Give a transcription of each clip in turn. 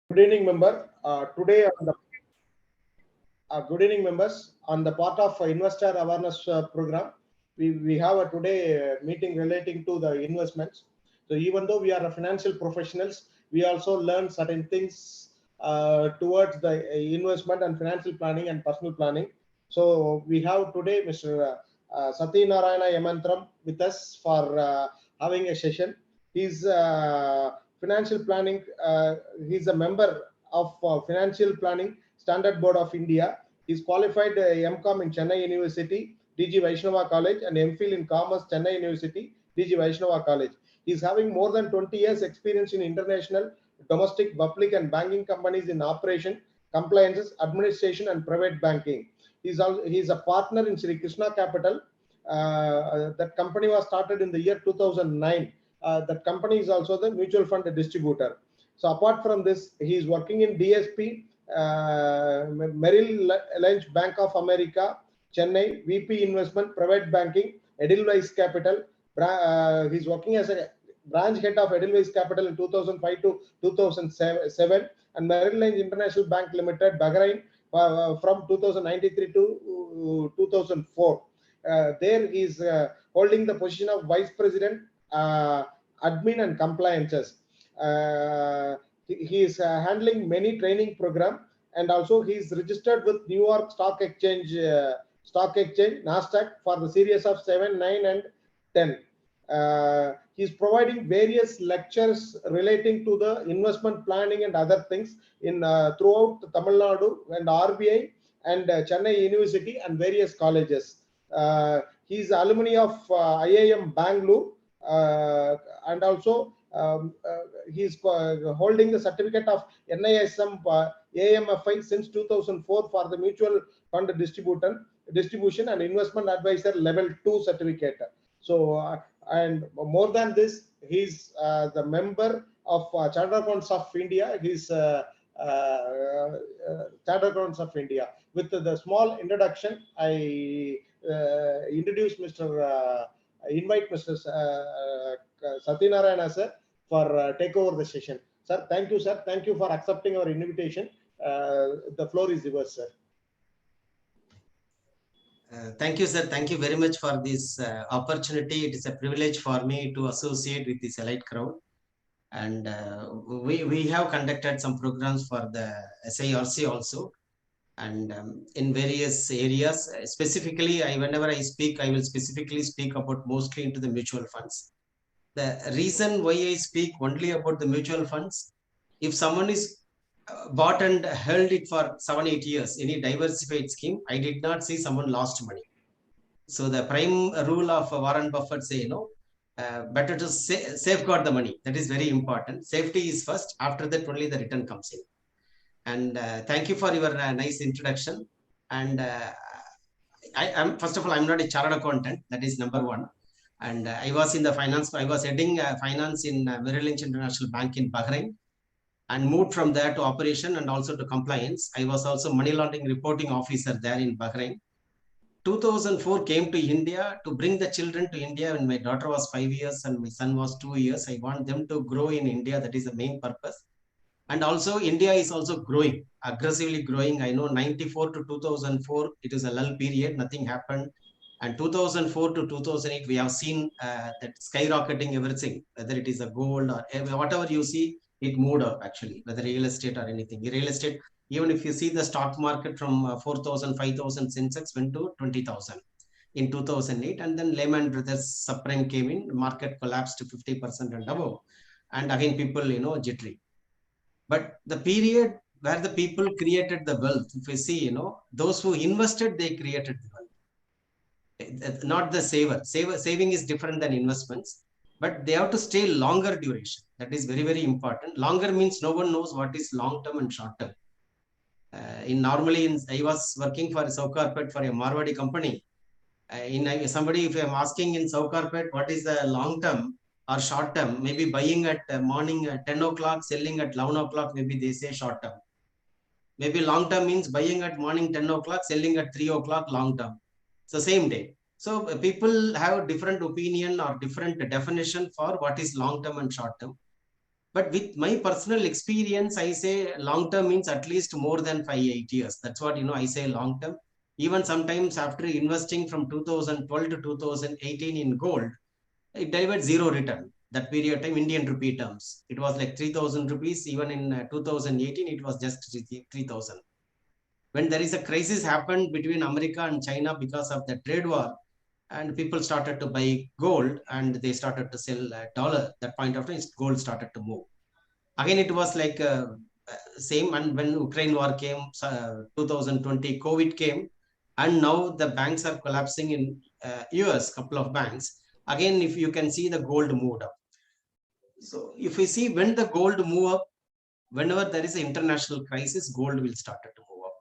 Good evening, member. Today on the good evening, members. On the part of investor awareness program, we have a today meeting relating to the investments. So even though we are financial professionals, we also learn certain things towards the investment and financial planning and personal planning. So we have today Mr. Satyanarayana Yamantram with us for having a session. He's financial planning. He's a member of Financial Planning Standard Board of India. He's qualified MCOM in Chennai University, DG Vaishnava College, and MPhil in Commerce, Chennai University, DG Vaishnava College. He's having more than 20 years experience in international, domestic, public, and banking companies in operation, compliances, administration, and private banking. He's a partner in Sri Krishna Capital. That company was started in the year 2009. That company is also the mutual fund distributor. So apart from this, he is working in DSP, Merrill Lynch Bank of America, Chennai, VP Investment, Private Banking, Edelweiss Capital. He's working as a branch head of Edelweiss Capital in 2005 to 2007, and Merrill Lynch International Bank Limited, Bahrain, from 2093 to 2004. There he is holding the position of Vice President, Admin and Compliances. He is handling many training program, and also he is registered with New York Stock Exchange, NASDAQ for the series of 7, 9, and 10. He is providing various lectures relating to the investment planning and other things in throughout Tamil Nadu and RBI and Chennai University and various colleges. He is alumni of IIM Bangalore, and also he is holding the certificate of NISM AMFI since 2004 for the mutual fund distribution and investment advisor level 2 certificate. So and more than this, he's the member of Chartered Accountants of India. He's Chartered Accountants of India. With the small introduction, I introduce invite Mr. Satyanarayana sir for take over the session. Sir, thank you, sir. Thank you for accepting our invitation. The floor is yours, sir. Thank you, sir. Thank you very much for this opportunity. It is a privilege for me to associate with this elite crowd. And we have conducted some programs for the SIRC also, and in various areas. Specifically, whenever I speak, I will specifically speak about mostly into the mutual funds. The reason why I speak only about the mutual funds, if someone is bought and held it for 7-8 years, any diversified scheme, I did not see someone lost money. So the prime rule of Warren Buffett say, better to safeguard the money. That is very important. Safety is first. After that, only the return comes in. And thank you for your nice introduction. And first of all, I'm not a chartered accountant. That is number one. And I was in the finance. I was heading finance in Merrill Lynch International Bank in Bahrain, and moved from there to operation and also to compliance. I was also money laundering reporting officer there in Bahrain. 2004 came to India to bring the children to India when my daughter was 5 years and my son was 2 years. I want them to grow in India. That is the main purpose. And also India is also growing, aggressively growing. I know 94 to 2004, it is a lull period. Nothing happened. And 2004 to 2008, we have seen that skyrocketing everything, whether it is a gold or whatever you see, it moved up actually, whether real estate or anything. Real estate, Even if you see the stock market from 4,000, 5,000 Sensex went to 20,000 in 2008, and then Lehman Brothers subprime came in, market collapsed to 50% and above, and again people jittery. But the period where the people created the wealth, if we see, those who invested, they created the wealth. Not the saver. Saving is different than investments, but they have to stay longer duration. That is very, very important. Longer means no one knows what is long term and short term. I was working for a Saukarpet for a Marwadi company. Somebody, if I'm asking in Saukarpet, what is the long term or short term, maybe buying at morning at 10 o'clock, selling at 11 o'clock, maybe they say short term. Maybe long term means buying at morning 10 o'clock, selling at 3 o'clock, long term. So same day. So people have different opinion or different definition for what is long term and short term. But with my personal experience, I say long term means at least more than 5-8 years. That's what I say long term. Even sometimes after investing from 2012 to 2018 in gold, it delivered zero return. That period of time, Indian rupee terms, it was like 3,000 rupees. Even in 2018, it was just 3,000. When there is a crisis happened between America and China because of the trade war, and people started to buy gold and they started to sell dollar. That point of time, gold started to move. Again, it was like same. And when Ukraine war came, 2020, COVID came, and now the banks are collapsing in US, couple of banks. Again, if you can see, the gold moved up. So if we see when the gold move up, whenever there is an international crisis, gold will start to move up.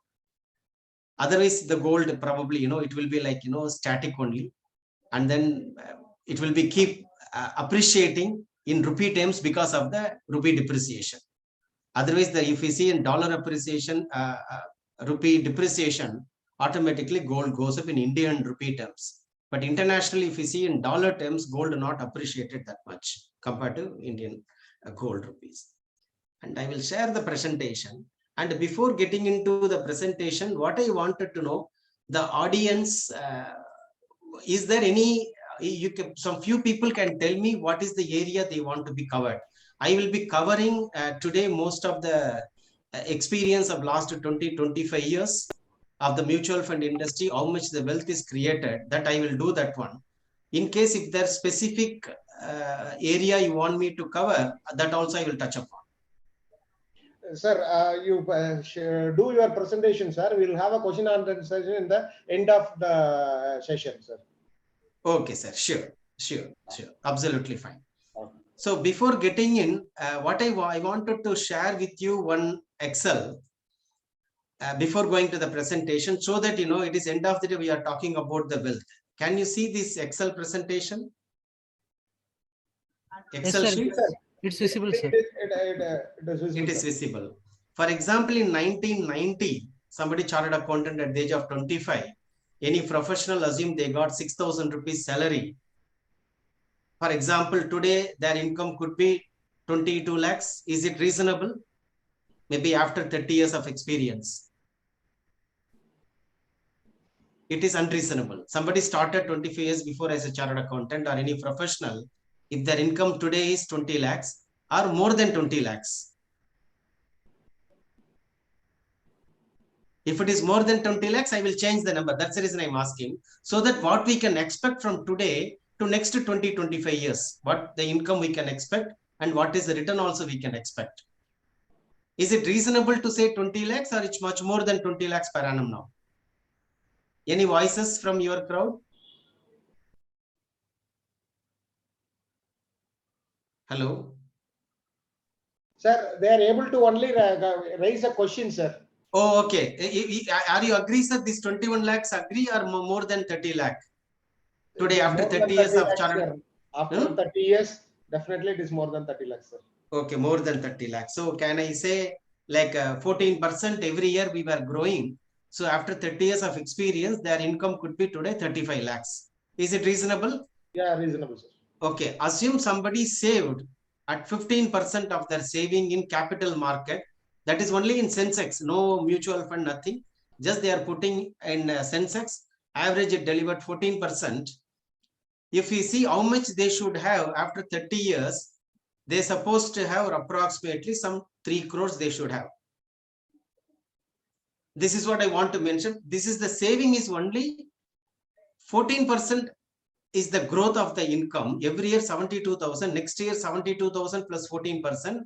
Otherwise, the gold probably, it will be like, static only. And then it will be keep appreciating in rupee terms because of the rupee depreciation. Otherwise, if we see in dollar appreciation, rupee depreciation, automatically gold goes up in Indian rupee terms. But internationally, if we see in dollar terms, gold not appreciated that much compared to Indian gold rupees. And I will share the presentation. And before getting into the presentation, what I wanted to know, the audience, is there any, some few people can tell me what is the area they want to be covered. I will be covering today most of the experience of last 20-25 years of the mutual fund industry, how much the wealth is created, that I will do that one. In case if there's specific area you want me to cover, that also I will touch upon. Sir, you do your presentation, sir. We'll have a question and answer session in the end of the session, sir. Okay, sir. Sure. Absolutely fine. Okay. So before getting in, what I wanted to share with you one Excel before going to the presentation, so that it is end of the day we are talking about the wealth. Can you see this Excel presentation? Excel yes, sheet? It's visible, sir. It is visible. For example, in 1990, somebody chartered accountant at the age of 25. Any professional assume they got 6,000 rupees salary. For example, today their income could be 22 lakhs. Is it reasonable? Maybe after 30 years of experience. It is unreasonable. Somebody started 25 years before as a chartered accountant or any professional. If their income today is 20 lakhs or more than 20 lakhs. If it is more than 20 lakhs, I will change the number. That's the reason I'm asking. So that what we can expect from today to next 20-25 years, what the income we can expect and what is the return also we can expect. Is it reasonable to say 20 lakhs or it's much more than 20 lakhs per annum now? Any voices from your crowd? Hello? Sir, they are able to only raise a question, sir. Oh, okay. Are you agree, sir? This 21 lakhs agree or more than 30 lakh? Today, after 30 years of chartered. After 30 years, definitely it is more than 30 lakhs, sir. Okay, more than 30 lakhs. So can I say like 14% every year we were growing. So after 30 years of experience, their income could be today 35 lakhs. Is it reasonable? Yeah, reasonable, sir. Okay, assume somebody saved at 15% of their saving in capital market. That is only in Sensex, no mutual fund, nothing. Just they are putting in Sensex, average it delivered 14%. If we see how much they should have after 30 years, they're supposed to have approximately some 3 crores they should have. this is what I want to mention. This is the saving is only 14% is the growth of the income. Every year 72,000, next year 72,000 plus 14%.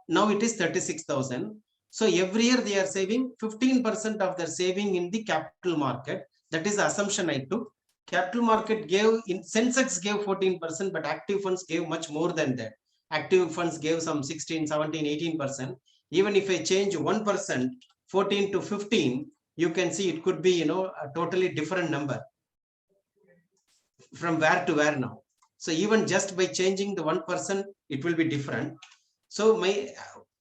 Now it is 36,000. So every year they are saving 15% of their saving in the capital market. That is the assumption I took. Capital market gave, in Sensex gave 14%, but active funds gave much more than that. Active funds gave some 16, 17, 18%. Even if I change 1%, 14 to 15, you can see it could be, a totally different number. From where to where now. So even just by changing the 1%, it will be different. So my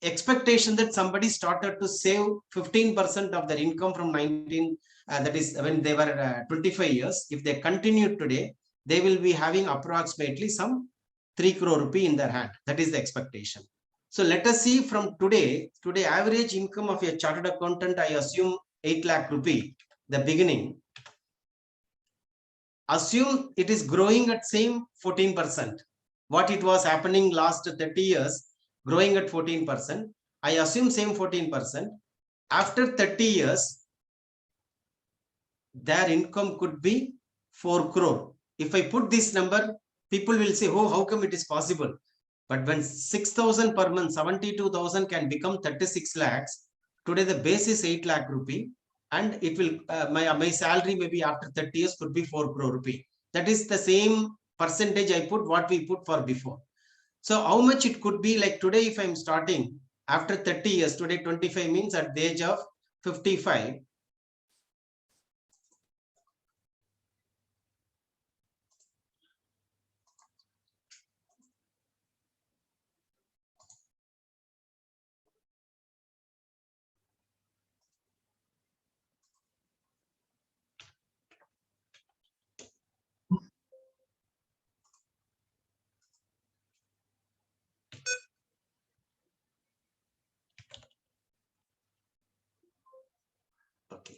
expectation that somebody started to save 15% of their income from 19, that is when they were 25 years. If they continue today, they will be having approximately some 3 crore rupee in their hand. That is the expectation. So let us see from today average income of a chartered accountant, I assume 8 lakh rupee, the beginning. Assume it is growing at same 14%. What it was happening last 30 years, growing at 14%. I assume same 14%. After 30 years, their income could be 4 crore. If I put this number, people will say, oh, how come it is possible? But when 6,000 per month, 72,000 can become 36 lakhs. Today the base is 8 lakh rupee. And it will, my salary maybe after 30 years could be 4 crore rupee. That is the same percentage I put what we put for before. So how much it could be like today if I'm starting after 30 years, today 25 means at the age of 55. Okay.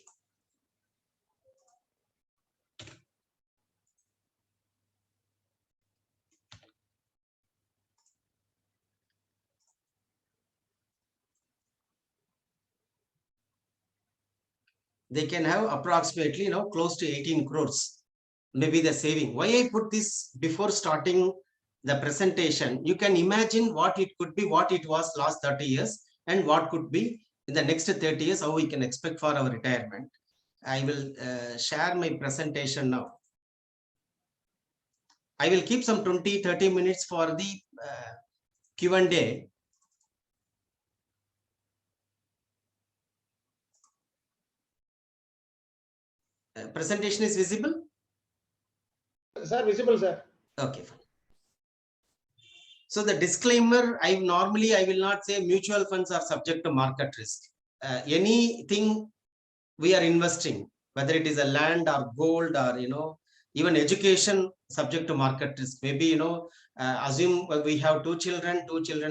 They can have approximately, close to 18 crores, maybe the saving. Why I put this before starting the presentation, you can imagine what it could be, what it was last 30 years, and what could be in the next 30 years, how we can expect for our retirement. I will share my presentation now. I will keep some 20-30 minutes for the Q&A. Presentation is visible? Sir, visible, sir. Okay, fine. So the disclaimer, I will not say mutual funds are subject to market risk. Anything we are investing, whether it is a land or gold or, even education, subject to market risk. Maybe, assume we have two children,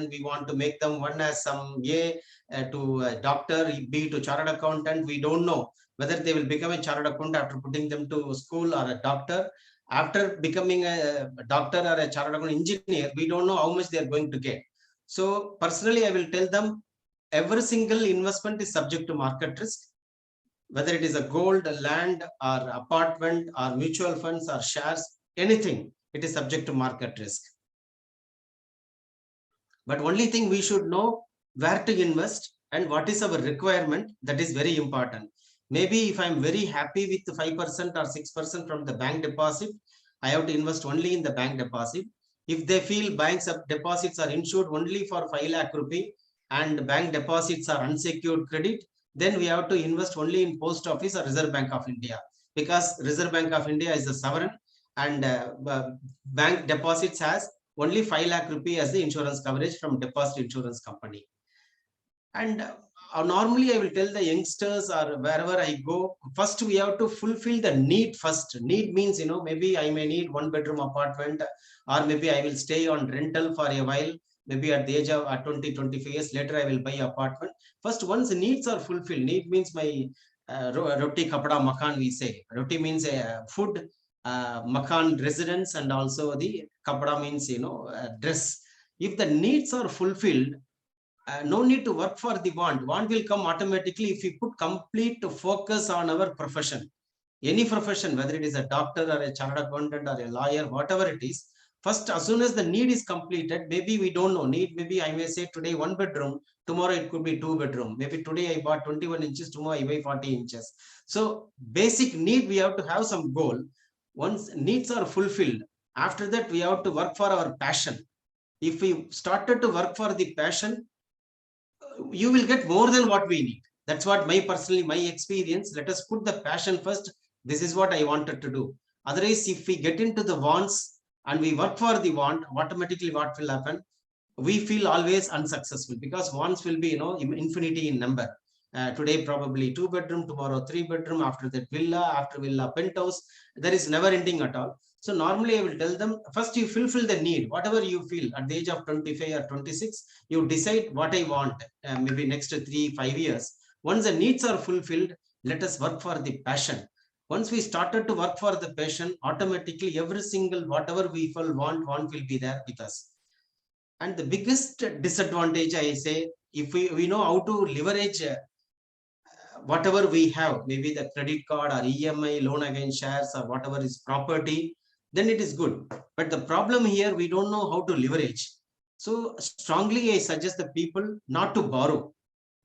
we want to make them one as some to a doctor, B to chartered accountant. We don't know whether they will become a chartered accountant after putting them to school or a doctor. After becoming a doctor or a chartered accountant engineer, we don't know how much they are going to get. So personally, I will tell them every single investment is subject to market risk. Whether it is a gold, a land, or apartment, or mutual funds, or shares, anything, it is subject to market risk. But only thing we should know where to invest and what is our requirement. That is very important. Maybe if I'm very happy with 5% or 6% from the bank deposit, I have to invest only in the bank deposit. If they feel banks deposits are insured only for 5 lakh rupee and bank deposits are unsecured credit, then we have to invest only in Post Office or Reserve Bank of India, because Reserve Bank of India is a sovereign and bank deposits has only 5 lakh rupee as the insurance coverage from deposit insurance company. And normally I will tell the youngsters or wherever I go, first we have to fulfill the need first. Need means, maybe I may need 1-bedroom apartment, or maybe I will stay on rental for a while. Maybe at the age of 20-25 years later, I will buy apartment. First, once the needs are fulfilled, need means my roti, kapda, makan, we say. Roti means food, makan, residence, and also the kapda means, dress. If the needs are fulfilled, no need to work for the want. Want will come automatically if we put complete focus on our profession. Any profession, whether it is a doctor or a chartered accountant or a lawyer, whatever it is, first, as soon as the need is completed, maybe we don't know need, maybe I may say today 1 bedroom, tomorrow it could be 2 bedroom. Maybe today I bought 21 inches, tomorrow I buy 40 inches. So basic need, we have to have some goal. Once needs are fulfilled, after that we have to work for our passion. If we started to work for the passion, you will get more than what we need. That's what my experience. Let us put the passion first. This is what I wanted to do. Otherwise, if we get into the wants and we work for the want, automatically what will happen? We feel always unsuccessful, because wants will be, infinity in number. Today probably 2 bedroom, tomorrow 3 bedroom, after that villa, after villa penthouse. There is never ending at all. So normally I will tell them, first you fulfill the need, whatever you feel at the age of 25 or 26, you decide what I want, maybe next 3-5 years. Once the needs are fulfilled, let us work for the passion. Once we started to work for the passion, automatically every single whatever we want will be there with us. And the biggest disadvantage, I say, if we know how to leverage whatever we have, maybe the credit card or EMI, loan against shares, or whatever is property, then it is good. But the problem here, we don't know how to leverage. So strongly I suggest the people not to borrow.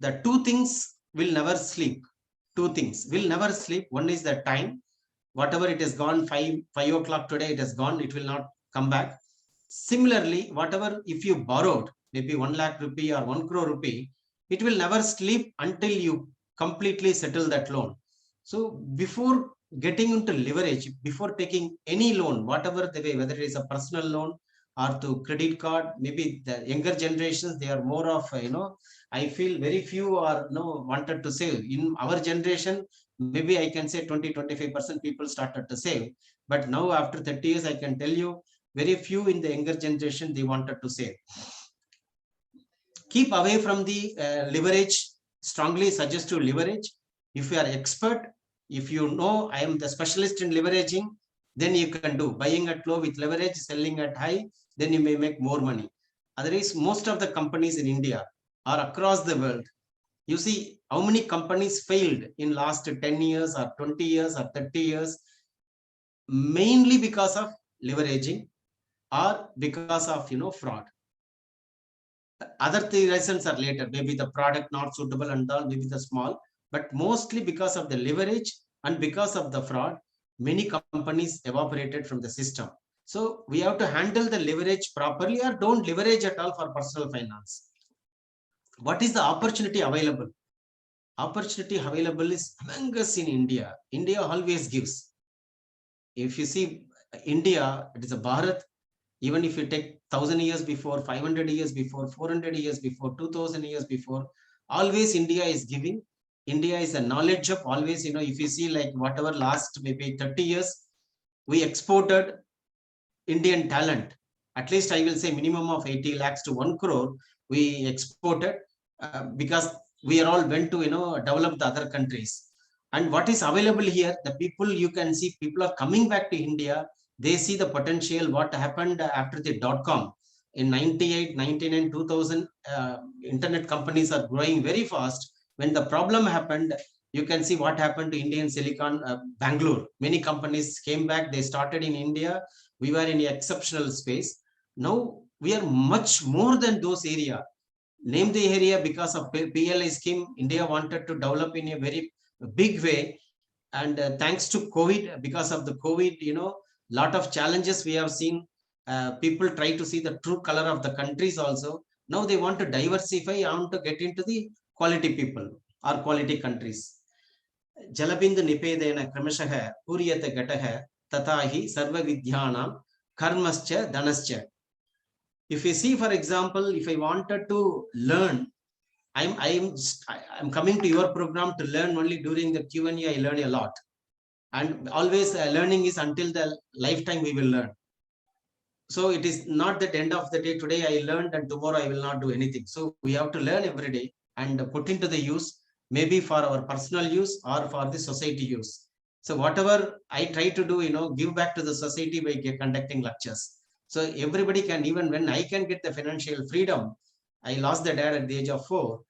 The two things will never sleep. Two things will never sleep. One is the time. Whatever it is gone, 5 o'clock today, it has gone. It will not come back. Similarly, whatever, if you borrowed maybe 1 lakh rupee or 1 crore rupee, it will never sleep until you completely settle that loan. So before getting into leverage, before taking any loan, whatever the way, whether it is a personal loan or to credit card, maybe the younger generations, they are more of, I feel very few are wanted to save. In our generation, maybe I can say 20-25% people started to save. But now after 30 years, I can tell you, very few in the younger generation, they wanted to save. Keep away from the leverage. Strongly suggest to leverage. If you are expert, if you know I am the specialist in leveraging, then you can do buying at low with leverage, selling at high, then you may make more money. Otherwise, most of the companies in India or across the world, you see how many companies failed in last 10 years or 20 years or 30 years, mainly because of leveraging or because of fraud. Other reasons are later, maybe the product not suitable and all, maybe the small, but mostly because of the leverage and because of the fraud, many companies evaporated from the system. So we have to handle the leverage properly, or don't leverage at all for personal finance. What is the opportunity available? Opportunity available is humongous in India. India always gives. If you see India, it is a Bharat. Even if you take 1000 years before, 500 years before, 400 years before, 2000 years before, always India is giving. India is a knowledge of always, if you see like whatever last maybe 30 years, we exported Indian talent. At least I will say minimum of 80 lakhs to 1 crore we exported because we are all went to, develop the other countries. And what is available here, the people, you can see people are coming back to India. They see the potential, what happened after the .com in 98, 99, 2000, internet companies are growing very fast. When the problem happened, you can see what happened to Indian Silicon, Bangalore. Many companies came back, they started in India. We were in an exceptional space. Now we are much more than those area. Name the area because of PLI scheme. India wanted to develop in a very big way. And thanks to COVID, because of the COVID, lot of challenges we have seen. People try to see the true color of the countries also. Now they want to diversify and to get into the quality people or quality countries. Jalabindu nipedena kramashah puriyata gataha tatahi sarva vidyanam karmascha dhanascha. If you see, for example, if I wanted to learn, I'm coming to your program to learn. Only during the Q&A I learn a lot, and always learning is until the lifetime we will learn. So it is not that end of the day, today I learned and tomorrow I will not do anything. So we have to learn every day and put into the use, maybe for our personal use or for the society use. So whatever I try to do, give back to the society by conducting lectures. So everybody can, even when I can get the financial freedom, I lost the dad at the age of 4.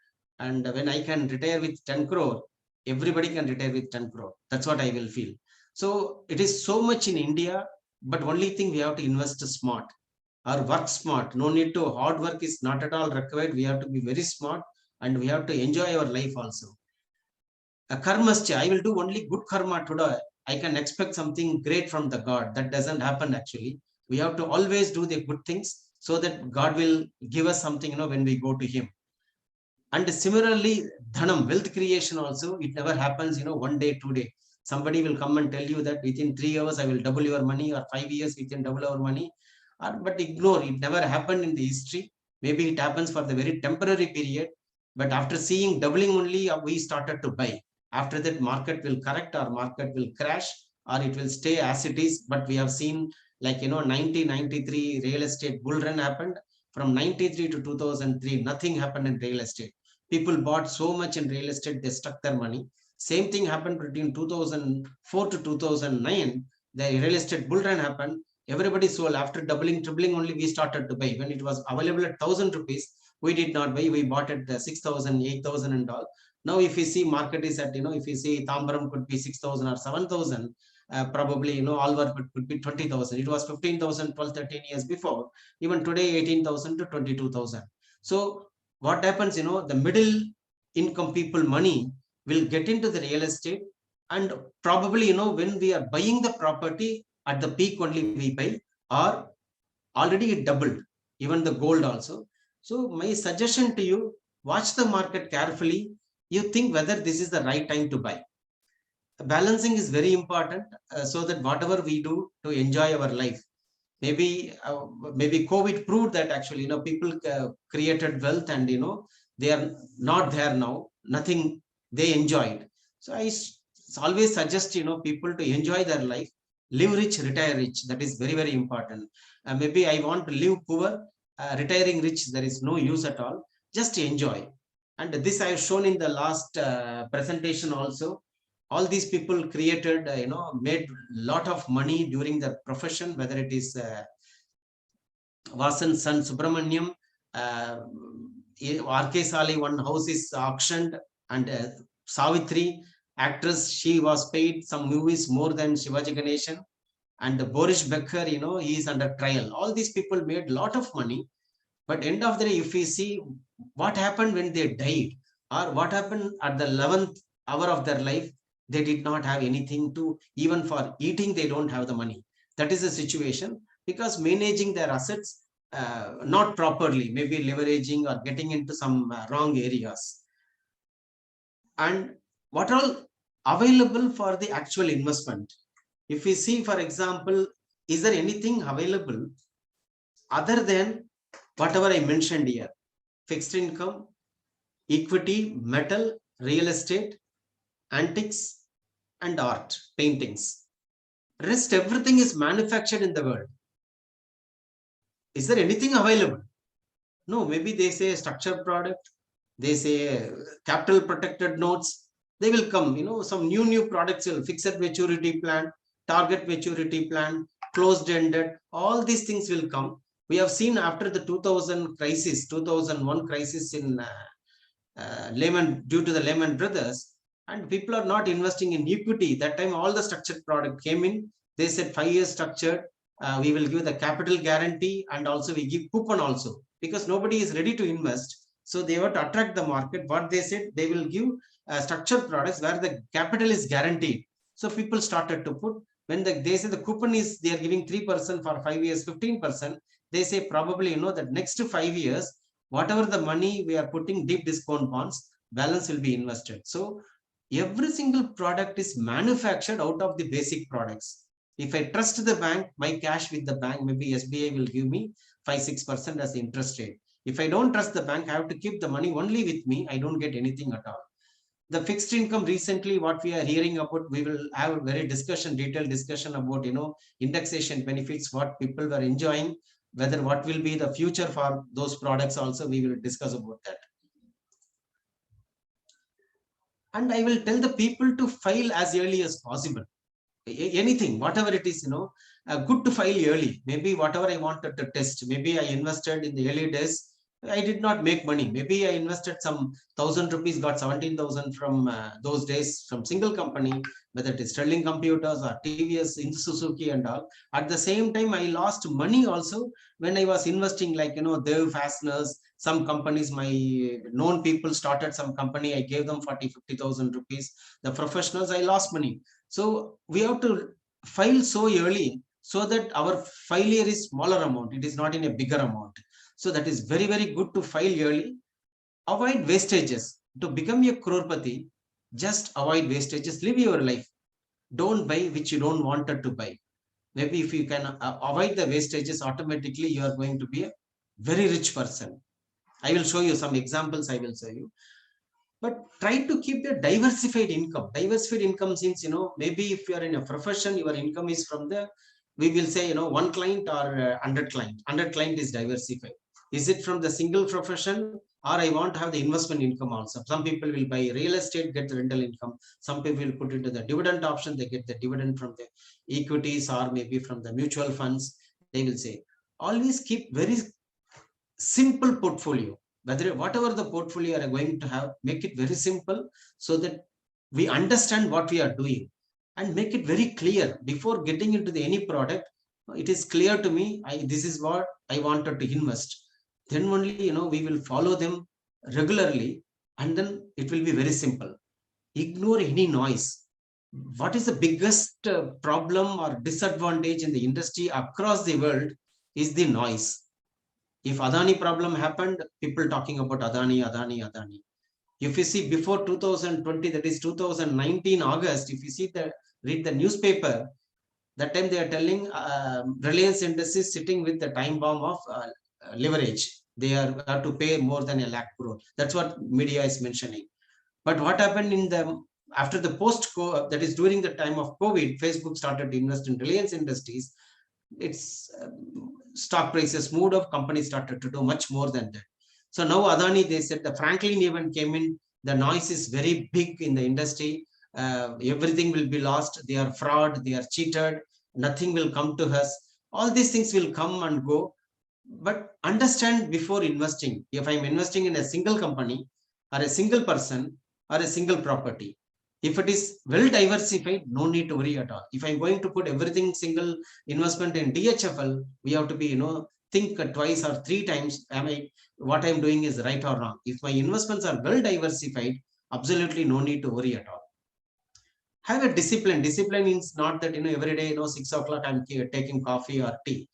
And when I can retire with 10 crore, everybody can retire with 10 crore. That's what I will feel. So it is so much in India, but only thing we have to invest smart or work smart. No need to, hard work is not at all required. We have to be very smart and we have to enjoy our life also. Karmascha, I will do only good karma today. I can expect something great from the God. That doesn't happen actually. We have to always do the good things so that God will give us something, when we go to Him. And similarly, dhanam, wealth creation also, it never happens, 1 day, 2 day. Somebody will come and tell you that within 3 hours, I will double your money, or 5 years, we can double our money. But ignore, it never happened in the history. Maybe it happens for the very temporary period. But after seeing doubling only, we started to buy. After that, market will correct or market will crash or it will stay as it is. But we have seen 1993 real estate bull run happened. From 93 to 2003, nothing happened in real estate. People bought so much in real estate, they stuck their money. Same thing happened between 2004 to 2009. The real estate bull run happened. Everybody sold. After doubling, tripling only, we started to buy. When it was available at 1,000 rupees, we did not buy. We bought at 6,000, 8,000 and all. Now, if you see market is at, if you see Tambaram could be 6,000 or 7,000, probably, Alvar could be 20,000. It was 15,000, 12, 13 years before. Even today, 18,000 to 22,000. So what happens, the middle income people money will get into the real estate. And probably, when we are buying the property at the peak only we buy, or already it doubled, even the gold also. So my suggestion to you, watch the market carefully. You think whether this is the right time to buy. Balancing is very important, so that whatever we do to enjoy our life. Maybe COVID proved that actually, people created wealth and, they are not there now, nothing they enjoyed. So I always suggest, people to enjoy their life, live rich, retire rich. That is very, very important. Maybe I want to live poor, retiring rich, there is no use at all. Just enjoy. And this I have shown in the last presentation also. All these people created, made lot of money during their profession, whether it is Vasan's son Subramaniam, R.K. Sali, one house is auctioned, and Savitri, actress, she was paid some movies more than Shivaji Ganeshan, and Boris Becker, he is under trial. All these people made lot of money, but end of the day, if we see what happened when they died, or what happened at the 11th hour of their life, they did not have anything to, even for eating, they don't have the money. That is the situation, because managing their assets not properly, maybe leveraging or getting into some wrong areas. And what all available for the actual investment? If we see, for example, is there anything available other than whatever I mentioned here? Fixed income, equity, metal, real estate, antiques, and art, paintings. Rest everything is manufactured in the world. Is there anything available? No, maybe they say structured product, they say capital protected notes, they will come, some new products, fixed maturity plan, target maturity plan, closed ended, all these things will come. We have seen after the 2001 crisis in Lehman, due to the Lehman Brothers, and people are not investing in equity. That time all the structured product came in. They said 5 years structured, we will give the capital guarantee, and also we give coupon also, because nobody is ready to invest. So they were to attract the market. What they said, they will give structured products where the capital is guaranteed. So people started to put, when they say the coupon is, they are giving 3% for 5 years, 15%. They say probably, that next 5 years, whatever the money we are putting deep discount bonds, balance will be invested. So every single product is manufactured out of the basic products. If I trust the bank, my cash with the bank, maybe SBI will give me 5-6% as interest rate. If I don't trust the bank, I have to keep the money only with me. I don't get anything at all. The fixed income, recently what we are hearing about, we will have a very detailed discussion about, indexation benefits, what people were enjoying, whether what will be the future for those products also, we will discuss about that. And I will tell the people to file as early as possible. Anything, whatever it is, good to file early. Maybe whatever I wanted to test, maybe I invested in the early days, I did not make money. Maybe I invested some 1,000 rupees, got 17,000 from those days from single company, whether it is Sterling Computers or TVS, in Suzuki and all. At the same time, I lost money also when I was investing, like, Dev Fasteners, some companies, my known people started some company. I gave them 40, 50,000 rupees. The professionals, I lost money. So we have to file so early so that our failure is smaller amount. It is not in a bigger amount. So that is very, very good to file early. Avoid wastages. To become a crorepati, just avoid wastages. Live your life. Don't buy which you don't wanted to buy. Maybe if you can avoid the wastages, automatically you are going to be a very rich person. I will show you some examples. I will show you. But try to keep a diversified income. Diversified income means, maybe if you are in a profession, your income is from the, we will say, one client or 100 client. 100 client is diversified. Is it from the single profession, or I want to have the investment income also? Some people will buy real estate, get the rental income. Some people will put into the dividend option, they get the dividend from the equities or maybe from the mutual funds. They will say, always keep very simple portfolio. Whatever the portfolio you are going to have, make it very simple so that we understand what we are doing, and make it very clear before getting into any product. It is clear to me, this is what I wanted to invest. Then only, we will follow them regularly, and then it will be very simple. Ignore any noise. What is the biggest problem or disadvantage in the industry across the world is the noise. If Adani problem happened, people talking about Adani, Adani, Adani. If you see before 2020, that is 2019 August, if you see read the newspaper, that time they are telling Reliance Industries sitting with the time bomb of leverage. They have to pay more than 1 lakh crore. That's what media is mentioning. But what happened after the that is during the time of COVID, Facebook started to invest in Reliance Industries. Its stock prices moved up, companies started to do much more than that. So now Adani, they said the Franklin event came in, the noise is very big in the industry, everything will be lost, they are fraud, they are cheated, nothing will come to us, all these things will come and go. But understand before investing, if I'm investing in a single company or a single person or a single property, if it is well diversified, no need to worry at all. If I'm going to put everything single investment in DHFL, we have to be, think twice or three times, what I'm doing is right or wrong. If my investments are well diversified, absolutely no need to worry at all. Have a discipline. Discipline means not that, every day, 6 o'clock I'm taking coffee or tea.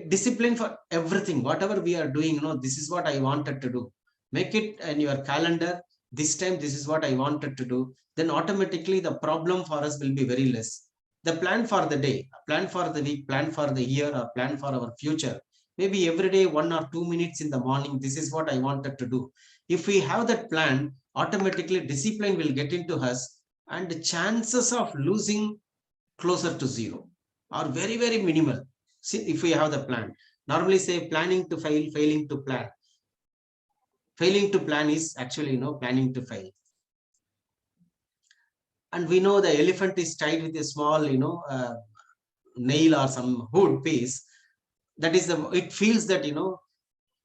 Discipline for everything, whatever we are doing, this is what I wanted to do. Make it in your calendar. This time, this is what I wanted to do. Then automatically the problem for us will be very less. The plan for the day, plan for the week, plan for the year, or plan for our future. Maybe every day 1 or 2 minutes in the morning, this is what I wanted to do. If we have that plan, automatically discipline will get into us, and the chances of losing closer to zero are very, very minimal. See, if we have the plan. Normally say planning to fail, failing to plan. Failing to plan is actually, planning to fail. And we know the elephant is tied with a small, nail or some hood piece. That is it feels that,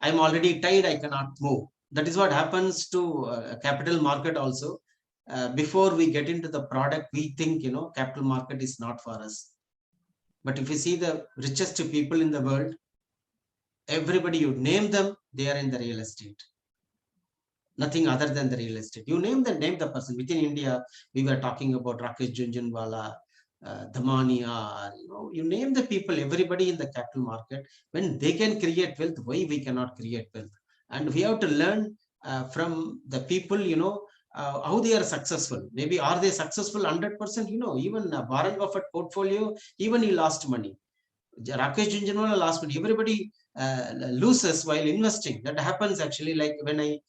I'm already tied, I cannot move. That is what happens to capital market also. Before we get into the product, we think, capital market is not for us. But if you see the richest people in the world, everybody, you name them, they are in the real estate. Nothing other than the real estate. You name the person. Within India, we were talking about Rakesh Jhunjhunwala, Damania, you name the people, everybody in the capital market. When they can create wealth, why we cannot create wealth? And we have to learn from the people, how they are successful. Maybe are they successful 100%? Even Warren Buffett portfolio, even he lost money. Rakesh Jhunjhunwala lost money. Everybody loses while investing. That happens actually. Like when I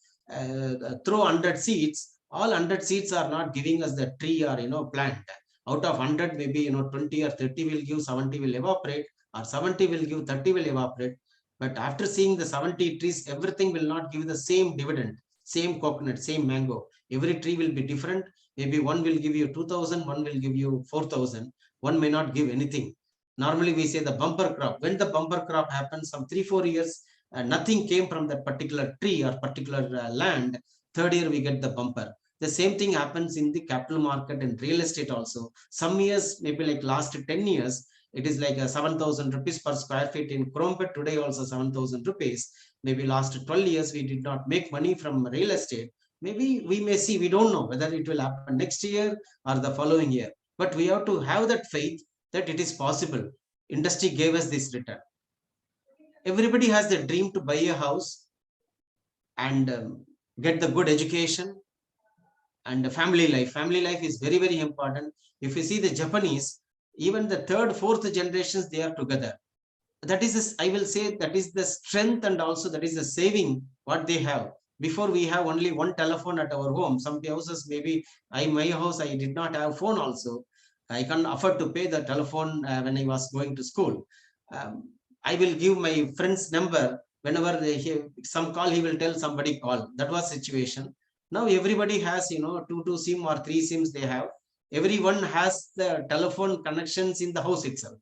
throw 100 seeds, all 100 seeds are not giving us the tree or plant. Out of 100, maybe 20 or 30 will give, 70 will evaporate, or 70 will give, 30 will evaporate. But after seeing the 70 trees, everything will not give the same dividend, same coconut, same mango. Every tree will be different. Maybe one will give you 2,000, one will give you 4,000, one may not give anything. Normally we say the bumper crop. When the bumper crop happens, some 3-4 years, nothing came from that particular tree or particular land, third year we get the bumper. The same thing happens in the capital market and real estate also. Some years, maybe like last 10 years, it is like 7,000 rupees per square feet in Chromebed. Today also 7,000 rupees. Maybe last 12 years, we did not make money from real estate. Maybe we may see, we don't know whether it will happen next year or the following year. But we have to have that faith that it is possible. Industry gave us this return. Everybody has the dream to buy a house and get the good education and family life. Family life is very, very important. If you see the Japanese, even the third, fourth generations, they are together. That is this, I will say, that is the strength, and also that is the saving what they have. Before, we have only one telephone at our home. Some houses, maybe my house, I did not have phone also. I can't afford to pay the telephone when I was going to school. I will give my friend's number. Whenever some call, he will tell somebody call. That was situation. Now everybody has, two SIM or three SIMs they have. Everyone has the telephone connections in the house itself.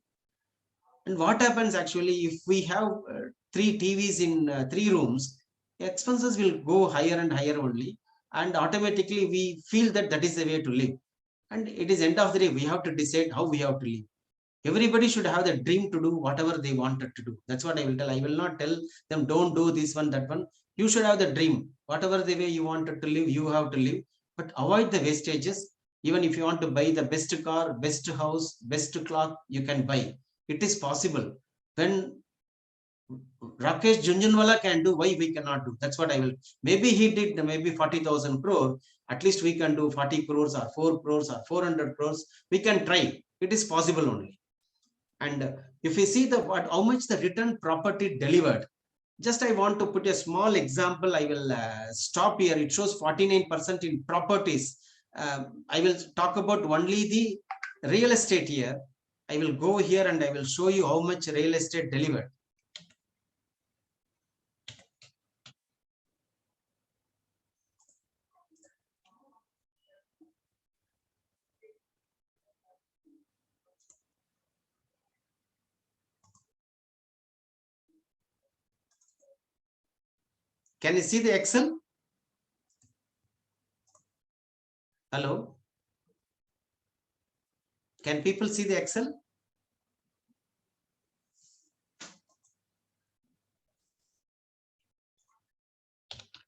And what happens actually, if we have 3 TVs in 3 rooms, expenses will go higher and higher only. And automatically we feel that that is the way to live. And it is end of the day, we have to decide how we have to live. Everybody should have the dream to do whatever they wanted to do. That's what I will tell. I will not tell them, don't do this one, that one. You should have the dream. Whatever the way you wanted to live, you have to live. But avoid the wastages. Even if you want to buy the best car, best house, best clock, you can buy. It is possible. When Rakesh Junjunwala can do, why we cannot do? That's what I will. Maybe he did maybe 40,000 crore. At least we can do 40 crores or 4 crores or 400 crores. We can try. It is possible only. And if you see how much the return property delivered, just I want to put a small example. I will stop here. It shows 49% in properties. I will talk about only the real estate here. I will go here and I will show you how much real estate delivered. Can you see the Excel? Hello? Can people see the Excel?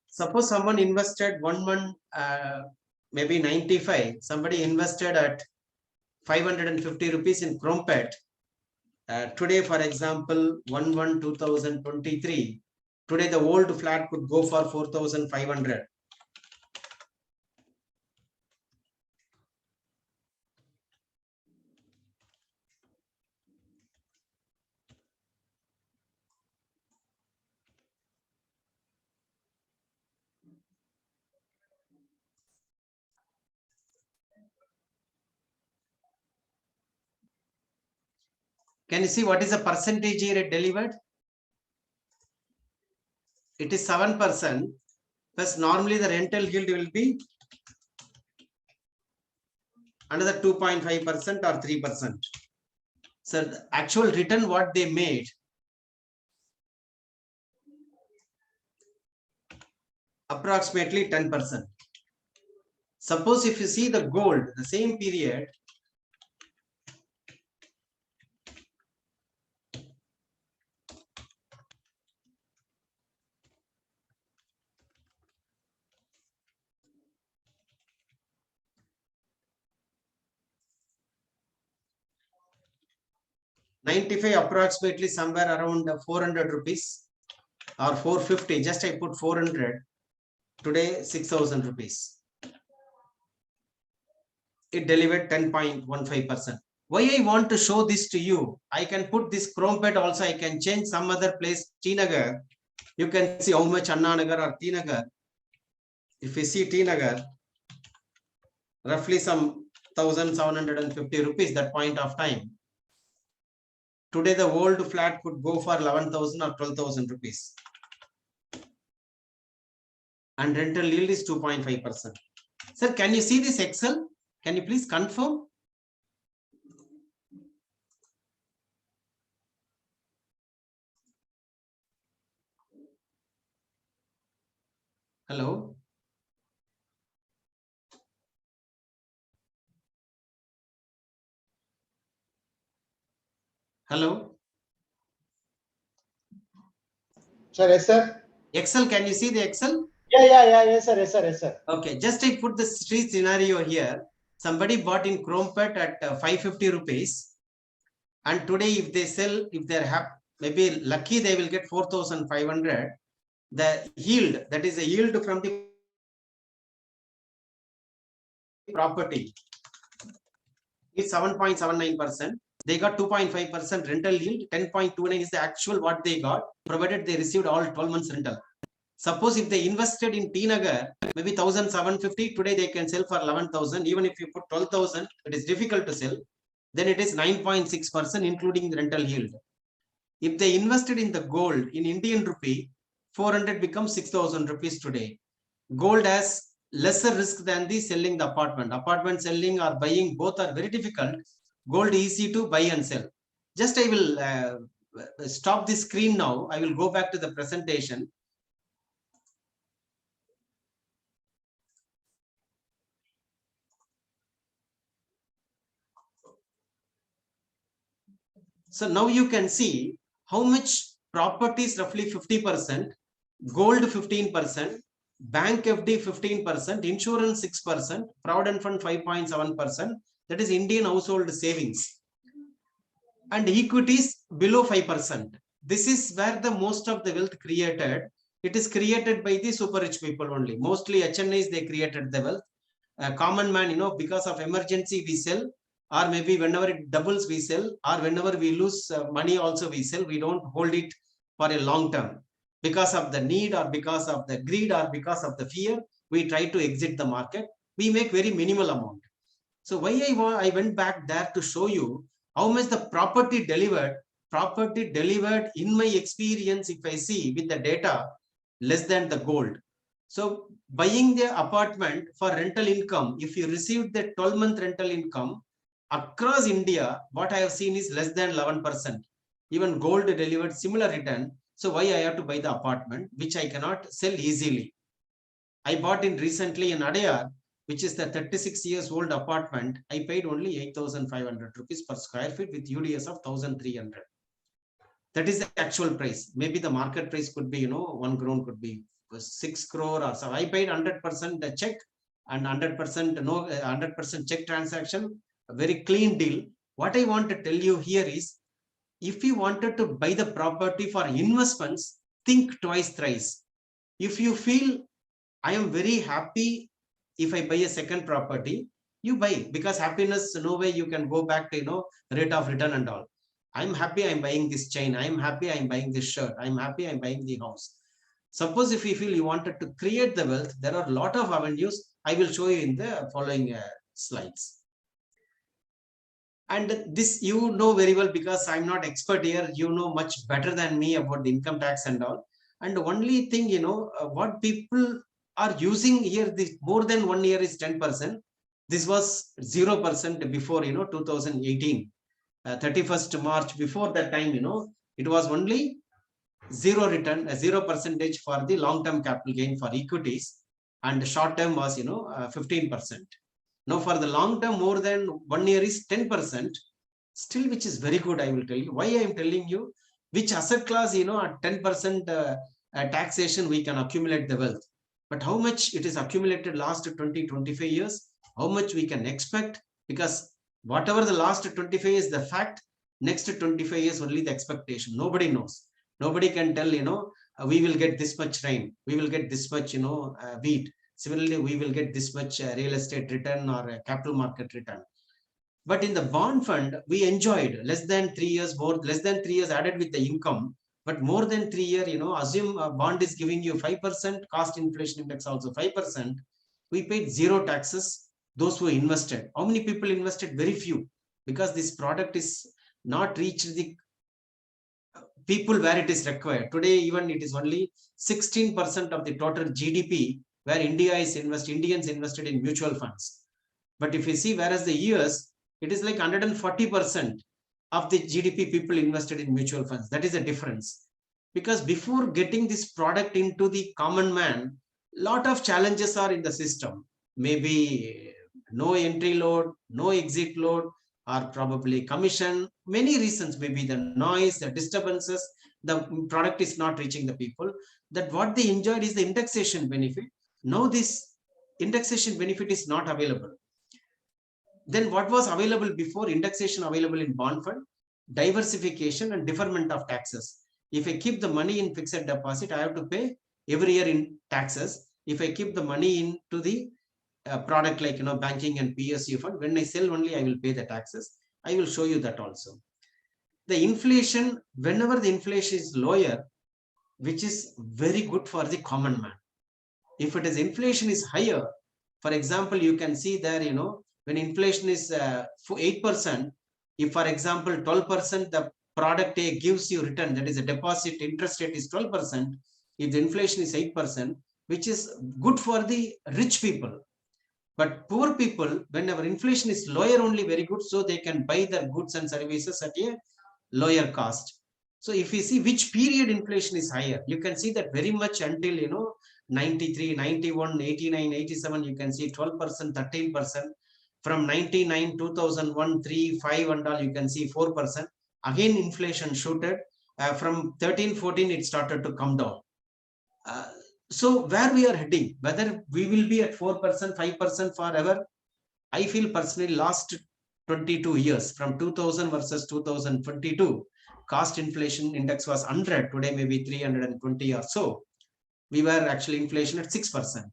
Suppose someone invested 1 month, maybe 95. Somebody invested at 550 rupees in Chromebed. Today, for example, 1/1/2023. Today, the old flat could go for 4,500. Can you see what is the percentage here it delivered? It is 7%. Plus, normally the rental yield will be another 2.5% or 3%. So the actual return what they made, approximately 10%. Suppose if you see the gold, the same period, $95 approximately somewhere around 400 rupees or 450. Just I put 400. Today 6,000 rupees. It delivered 10.15%. Why I want to show this to you? I can put this Chromebed also. I can change some other place, Tinagar. You can see how much Anna Nagar or Tinagar. If you see Tinagar, roughly some 1,750 rupees that point of time. Today, the old flat could go for 11,000 or 12,000 rupees. And rental yield is 2.5%. Sir, can you see this Excel? Can you please confirm? Hello. Hello. Sir, yes, sir. Excel, can you see the Excel? Yes, sir, yes, sir, yes, sir. Okay, just I put the street scenario here. Somebody bought in Chromepet at 550 rupees. And today, if they sell, if they're maybe lucky, they will get 4,500. The yield, that is a yield from the property, is 7.79%. They got 2.5% rental yield. 10.29 is the actual what they got, provided they received all 12 months rental. Suppose if they invested in T Nagar, maybe 1,750, today they can sell for 11,000. Even if you put 12,000, it is difficult to sell. Then it is 9.6%, including the rental yield. If they invested in the gold in Indian rupee, 400 becomes 6,000 rupees today. Gold has lesser risk than the selling the apartment. Apartment selling or buying, both are very difficult. Gold easy to buy and sell. Just I will stop the screen now. I will go back to the presentation. So now you can see how much property is roughly 50%, gold 15%, bank FD 15%, insurance 6%, provident fund 5.7%. That is Indian household savings. And equities below 5%. This is where the most of the wealth created. It is created by the super rich people only. Mostly HNIs, they created the wealth. A common man, because of emergency, we sell. Or maybe whenever it doubles, we sell. Or whenever we lose money also, we sell. We don't hold it for a long term. Because of the need, or because of the greed, or because of the fear, we try to exit the market. We make very minimal amount. So why I went back there to show you how much the property delivered in my experience, if I see with the data, less than the gold. So buying the apartment for rental income, if you received the 12-month rental income across India, what I have seen is less than 11%. Even gold delivered similar return. So why I have to buy the apartment, which I cannot sell easily? I bought in recently in Adayar, which is the 36 years old apartment. I paid only 8,500 rupees per square feet with UDS of 1,300. That is the actual price. Maybe the market price could be, 1 crore could be 6 crore or so. I paid 100% a check and 100% no 100% check transaction. A very clean deal. What I want to tell you here is, if you wanted to buy the property for investments, think twice, thrice. If you feel I am very happy if I buy a second property, you buy, because happiness, no way you can go back to, rate of return and all. I'm happy I'm buying this chain. I'm happy I'm buying this shirt. I'm happy I'm buying the house. Suppose if you feel you wanted to create the wealth, there are a lot of avenues. I will show you in the following slides. And this you know very well, because I'm not expert here. You know much better than me about the income tax and all. And the only thing, what people are using here, this more than 1 year is 10%. This was 0% before, 2018, 31st March. Before that time, it was only zero return, 0% for the long-term capital gain for equities, and short term was, 15%. Now for the long term, more than 1 year is 10%, still, which is very good. I will tell you why I am telling you which asset class, at 10% taxation, we can accumulate the wealth. But how much it is accumulated last 20, 25 years, how much we can expect, because whatever the last 25 years, the fact, next 25 years only the expectation. Nobody knows. Nobody can tell, we will get this much rain, we will get this much, wheat. Similarly, we will get this much real estate return or capital market return. But in the bond fund, we enjoyed less than 3 years, less than 3 years added with the income. But more than 3 years, assume a bond is giving you 5%, cost inflation index also 5%. We paid zero taxes. Those who invested, how many people invested? Very few, because this product is not reached the people where it is required. Today, even it is only 16% of the total GDP where Indians invested in mutual funds. But if you see, whereas the US, it is like 140% of the GDP people invested in mutual funds. That is the difference. Because before getting this product into the common man, Lot of challenges are in the system. Maybe no entry load, no exit load, or probably commission. Many reasons, maybe the noise, the disturbances, the product is not reaching the people. That what they enjoyed is the indexation benefit. Now this indexation benefit is not available. Then what was available before? Indexation available in bond fund, diversification and deferment of taxes. If I keep the money in fixed deposit, I have to pay every year in taxes. If I keep the money into the product like banking and PSU fund, when I sell only I will pay the taxes. I will show you that also. The inflation, whenever the inflation is lower, which is very good for the common man. If it is inflation is higher, for example, you can see there, when inflation is 8%, if for example 12% the product A gives you return, that is a deposit interest rate is 12%, if the inflation is 8%, which is good for the rich people. But poor people, whenever inflation is lower, only very good, so they can buy their goods and services at a lower cost. So if you see which period inflation is higher, you can see that very much until 93, 91, 89, 87, you can see 12%, 13%. From 99, 2001, 3, 5 and all, you can see 4%. Again, inflation shooted. From 13, 14, it started to come down. So where we are heading, whether we will be at 4%, 5% forever, I feel personally last 22 years, from 2000 versus 2022, cost inflation index was 100, today maybe 320 or so. We were actually inflation at 6%.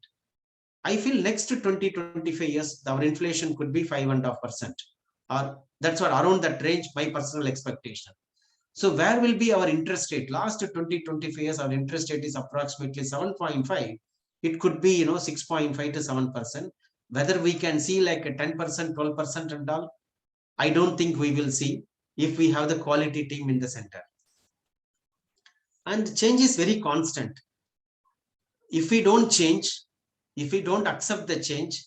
I feel next to 20, 25 years, our inflation could be 5.5%. Or that's what around that range, my personal expectation. So where will be our interest rate? Last 20, 25 years, our interest rate is approximately 7.5. It could be 6.5 to 7%. Whether we can see like a 10%, 12% and all, I don't think we will see if we have the quality team in the center. And change is very constant. If we don't change, if we don't accept the change,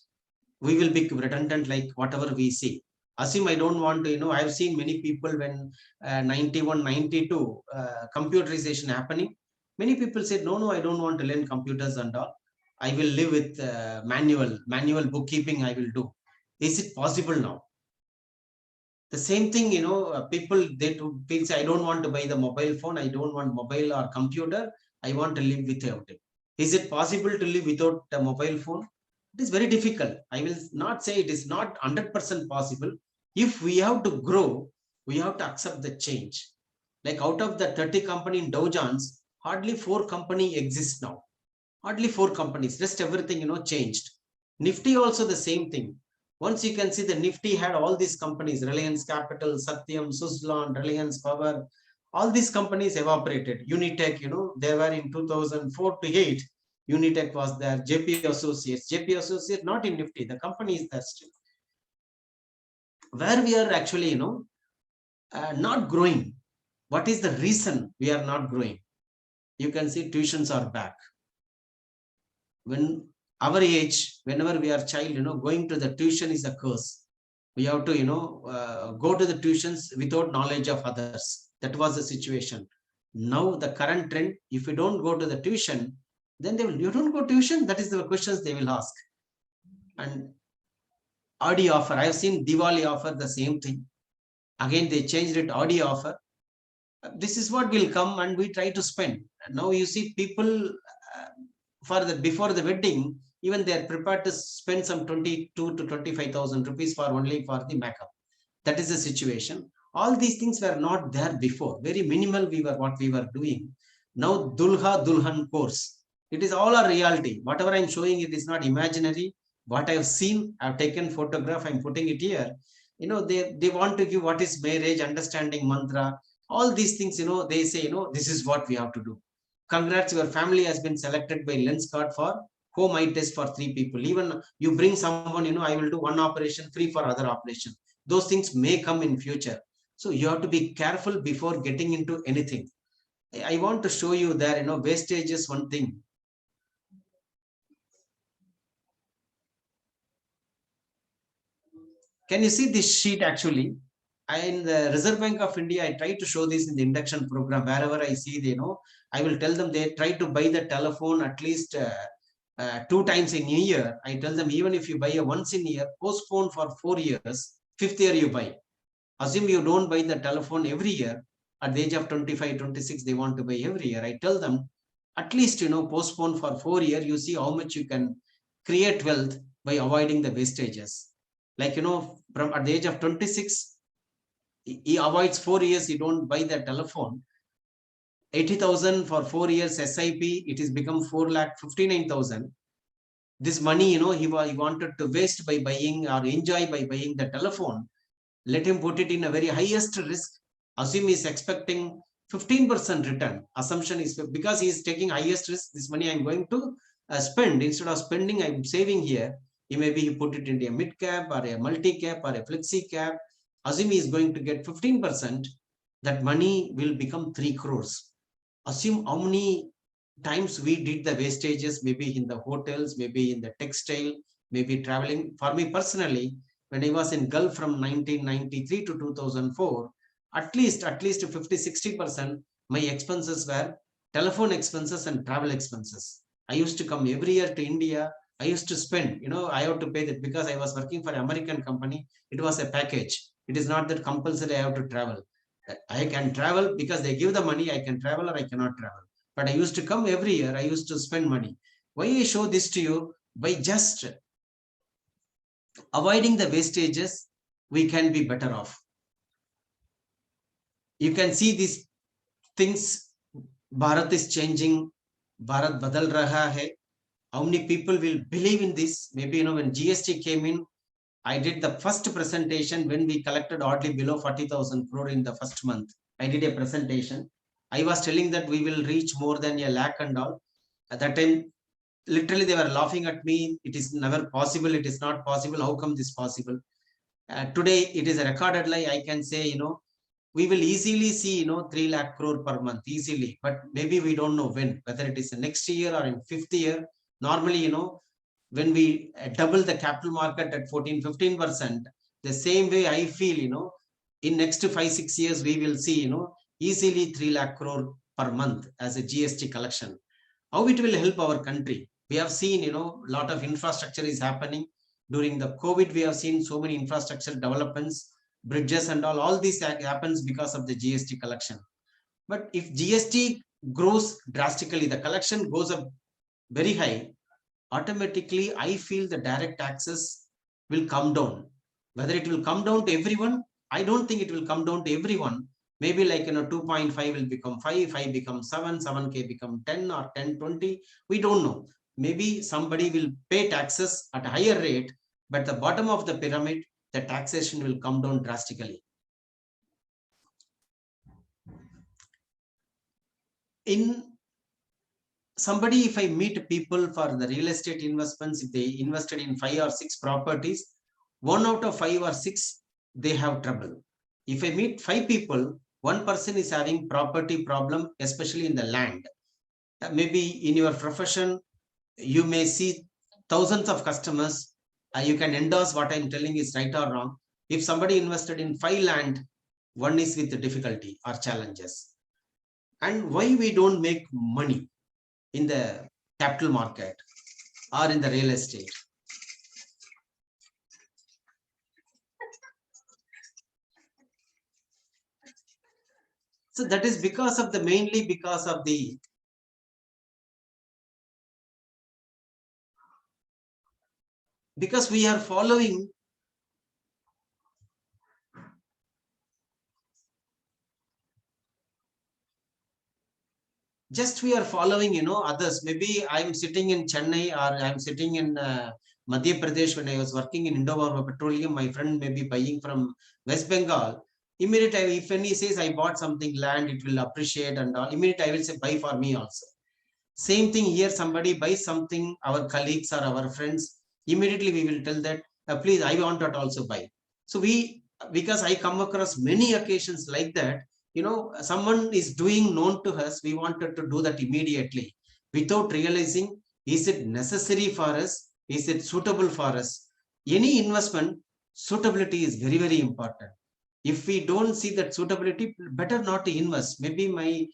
we will be redundant like whatever we see. Assume I don't want to, I've seen many people when 91, 92 computerization happening. Many people said, no, I don't want to learn computers and all. I will live with manual bookkeeping I will do. Is it possible now? The same thing, people, they say, I don't want to buy the mobile phone. I don't want mobile or computer. I want to live without it. Is it possible to live without a mobile phone? It is very difficult. I will not say it is not 100% possible. If we have to grow, we have to accept the change. Like out of the 30 company in Dow Jones, hardly 4 company exists now. Hardly 4 companies, rest everything, changed. Nifty also the same thing. Once you can see the Nifty had all these companies, Reliance Capital, Satyam, Suzlon, Reliance Power, all these companies evaporated. Unitech, they were in 2004 to 8. Unitech was there, JP Associates not in Nifty, the company is there still. Where we are actually, not growing. What is the reason we are not growing? You can see tuitions are back. When our age, whenever we are child, going to the tuition is a curse. We have to, go to the tuitions without knowledge of others. That was the situation. Now the current trend, if you don't go to the tuition, then they will, you don't go tuition, that is the questions they will ask. And Audi offer, I have seen Diwali offer the same thing. Again, they changed it, Audi offer. This is what will come and we try to spend. Now you see people before the wedding, even they are prepared to spend some 22 to 25,000 rupees for only for the makeup. That is the situation. All these things were not there before. Very minimal what we were doing. Now Dulha Dulhan course. It is all a reality. Whatever I'm showing, it is not imaginary. What I've seen, I've taken photograph, I'm putting it here. They want to give what is marriage, understanding mantra, all these things, they say, this is what we have to do. Congrats, your family has been selected by Lenskart for home eye test for 3 people. Even you bring someone, I will do one operation free for other operation. Those things may come in future. So you have to be careful before getting into anything. I want to show you there, wastage is one thing. Can you see this sheet actually? In the Reserve Bank of India, I try to show this in the induction program. Wherever I see, I will tell them they try to buy the telephone at least 2 times in a year, I tell them, even if you buy a once in a year, postpone for 4 years, 5th year you buy. Assume you don't buy the telephone every year. At the age of 25, 26, they want to buy every year. I tell them, at least, postpone for 4 years, you see how much you can create wealth by avoiding the wastages. Like, from at the age of 26, he avoids 4 years, he don't buy the telephone. 80,000 for 4 years SIP, it is become 4,59,000. This money, he wanted to waste by buying or enjoy by buying the telephone. Let him put it in a very highest risk. Assume he's expecting 15% return. Assumption is because he is taking highest risk. This money I'm going to spend. Instead of spending, I'm saving here. Maybe he put it into a mid cap or a multi cap or a flexi cap. Assume he is going to get 15%. That money will become 3 crores. Assume how many times we did the wastages, maybe in the hotels, maybe in the textile, maybe traveling. For me personally, when I was in Gulf from 1993 to 2004, at least 50-60% my expenses were telephone expenses and travel expenses. I used to come every year to India. I used to spend, I have to pay that because I was working for an American company. It was a package. It is not that compulsory I have to travel. I can travel because they give the money. I can travel or I cannot travel. But I used to come every year. I used to spend money. Why I show this to you? By just avoiding the wastages, we can be better off. You can see these things. Bharat is changing. Bharat badal raha hai. How many people will believe in this? Maybe, when GST came in, I did the first presentation when we collected oddly below 40,000 crore in the first month. I did a presentation. I was telling that we will reach more than a lakh and all. At that time, literally they were laughing at me. It is never possible. It is not possible. How come this possible? Today, it is a recorded lie. I can say, we will easily see, 3 lakh crore per month easily, but maybe we don't know when, whether it is the next year or in 5th year. Normally, when we double the capital market at 14-15%, the same way I feel, in next 5-6 years, we will see, easily 3 lakh crore per month as a GST collection. How it will help our country? We have seen, a lot of infrastructure is happening. During the COVID, we have seen so many infrastructure developments, bridges and all this happens because of the GST collection. But if GST grows drastically, the collection goes up very high, automatically I feel the direct taxes will come down. Whether it will come down to everyone, I don't think it will come down to everyone. Maybe like 2.5 will become 5, 5 becomes 7, 7K become 10 or 10, 20. We don't know. Maybe somebody will pay taxes at a higher rate, but the bottom of the pyramid, the taxation will come down drastically. If I meet people for the real estate investments, if they invested in 5 or 6 properties, 1 out of 5 or 6, they have trouble. If I meet 5 people, 1 person is having property problem, especially in the land. Maybe in your profession, you may see thousands of customers. You can endorse what I'm telling is right or wrong. If somebody invested in 5 land, 1 is with difficulty or challenges. And why we don't make money in the capital market or in the real estate? So that is mainly because of the because we are following others. Maybe I'm sitting in Chennai or I'm sitting in Madhya Pradesh. When I was working in Indo-Burma Petroleum, my friend may be buying from West Bengal. Immediately, if any says I bought something land, it will appreciate and all. Immediately, I will say buy for me also. Same thing here, somebody buys something, our colleagues or our friends, immediately we will tell that, please, I want that also buy. So because I come across many occasions like that, someone is doing known to us, we wanted to do that immediately without realizing, is it necessary for us? Is it suitable for us? Any investment, suitability is very, very important. If we don't see that suitability, better not to invest. Maybe my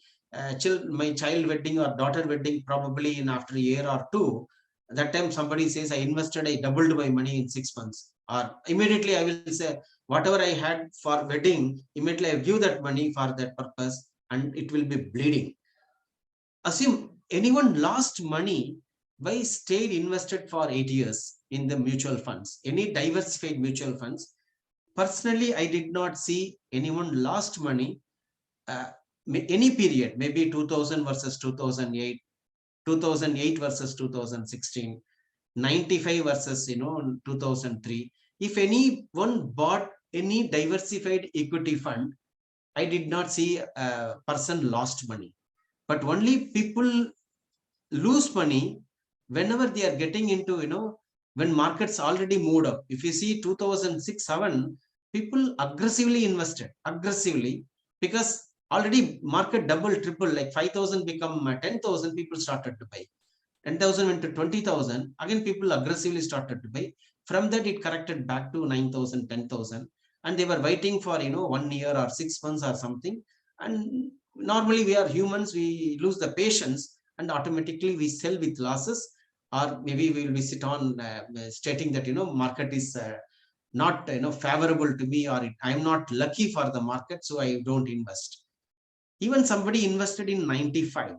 child wedding or daughter wedding, probably in after a year or 2, that time somebody says I invested, I doubled my money in 6 months, or immediately I will say whatever I had for wedding, immediately I give that money for that purpose and it will be bleeding. Assume anyone lost money by stayed invested for 8 years in the mutual funds, any diversified mutual funds. Personally, I did not see anyone lost money any period, maybe 2000 versus 2008, 2008 versus 2016, 95 versus 2003. If anyone bought any diversified equity fund, I did not see a person lost money. But only people lose money whenever they are getting into, when markets already moved up. If you see 2006-7, people aggressively invested, because already market double, triple, like 5,000 become 10,000, people started to buy. 10,000 went to 20,000, again people aggressively started to buy. From that it corrected back to 9,000, 10,000, and they were waiting for 1 year or 6 months or something. And normally we are humans, we lose the patience and automatically we sell with losses, or maybe we will be sit on stating that market is not favorable to me, or I am not lucky for the market, so I don't invest. Even somebody invested in 95,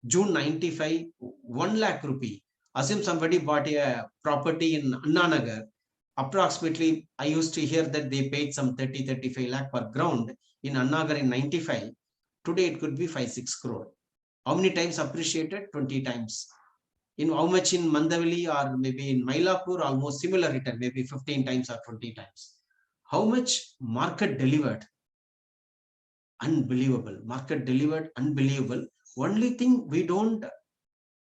June 95, 1 lakh rupee. Assume somebody bought a property in Anna Nagar. Approximately, I used to hear that they paid some 30-35 lakh per ground in Anna Nagar in 95. Today it could be 5-6 crore. How many times appreciated? 20 times. In how much in Mandavali or maybe in Mailapur, almost similar return, maybe 15 times or 20 times. How much market delivered? Unbelievable. Market delivered unbelievable. Only thing, we don't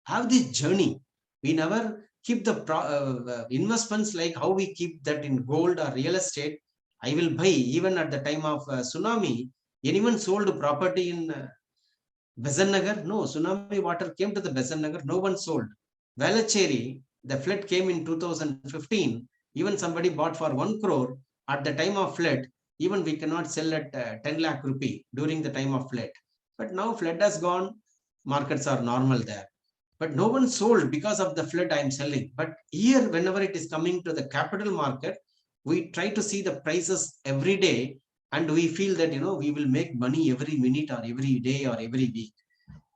have this journey. We never keep the investments like how we keep that in gold or real estate. I will buy. Even at the time of tsunami, anyone sold property in Besan Nagar? No, tsunami water came to the Besan Nagar, no one sold. Valacheri, the flood came in 2015, even somebody bought for 1 crore. At the time of flood, even we cannot sell at 10 lakh rupee during the time of flood. But now flood has gone, markets are normal there. But no one sold because of the flood I am selling. But here, whenever it is coming to the capital market, we try to see the prices every day, and we feel that we will make money every minute or every day or every week.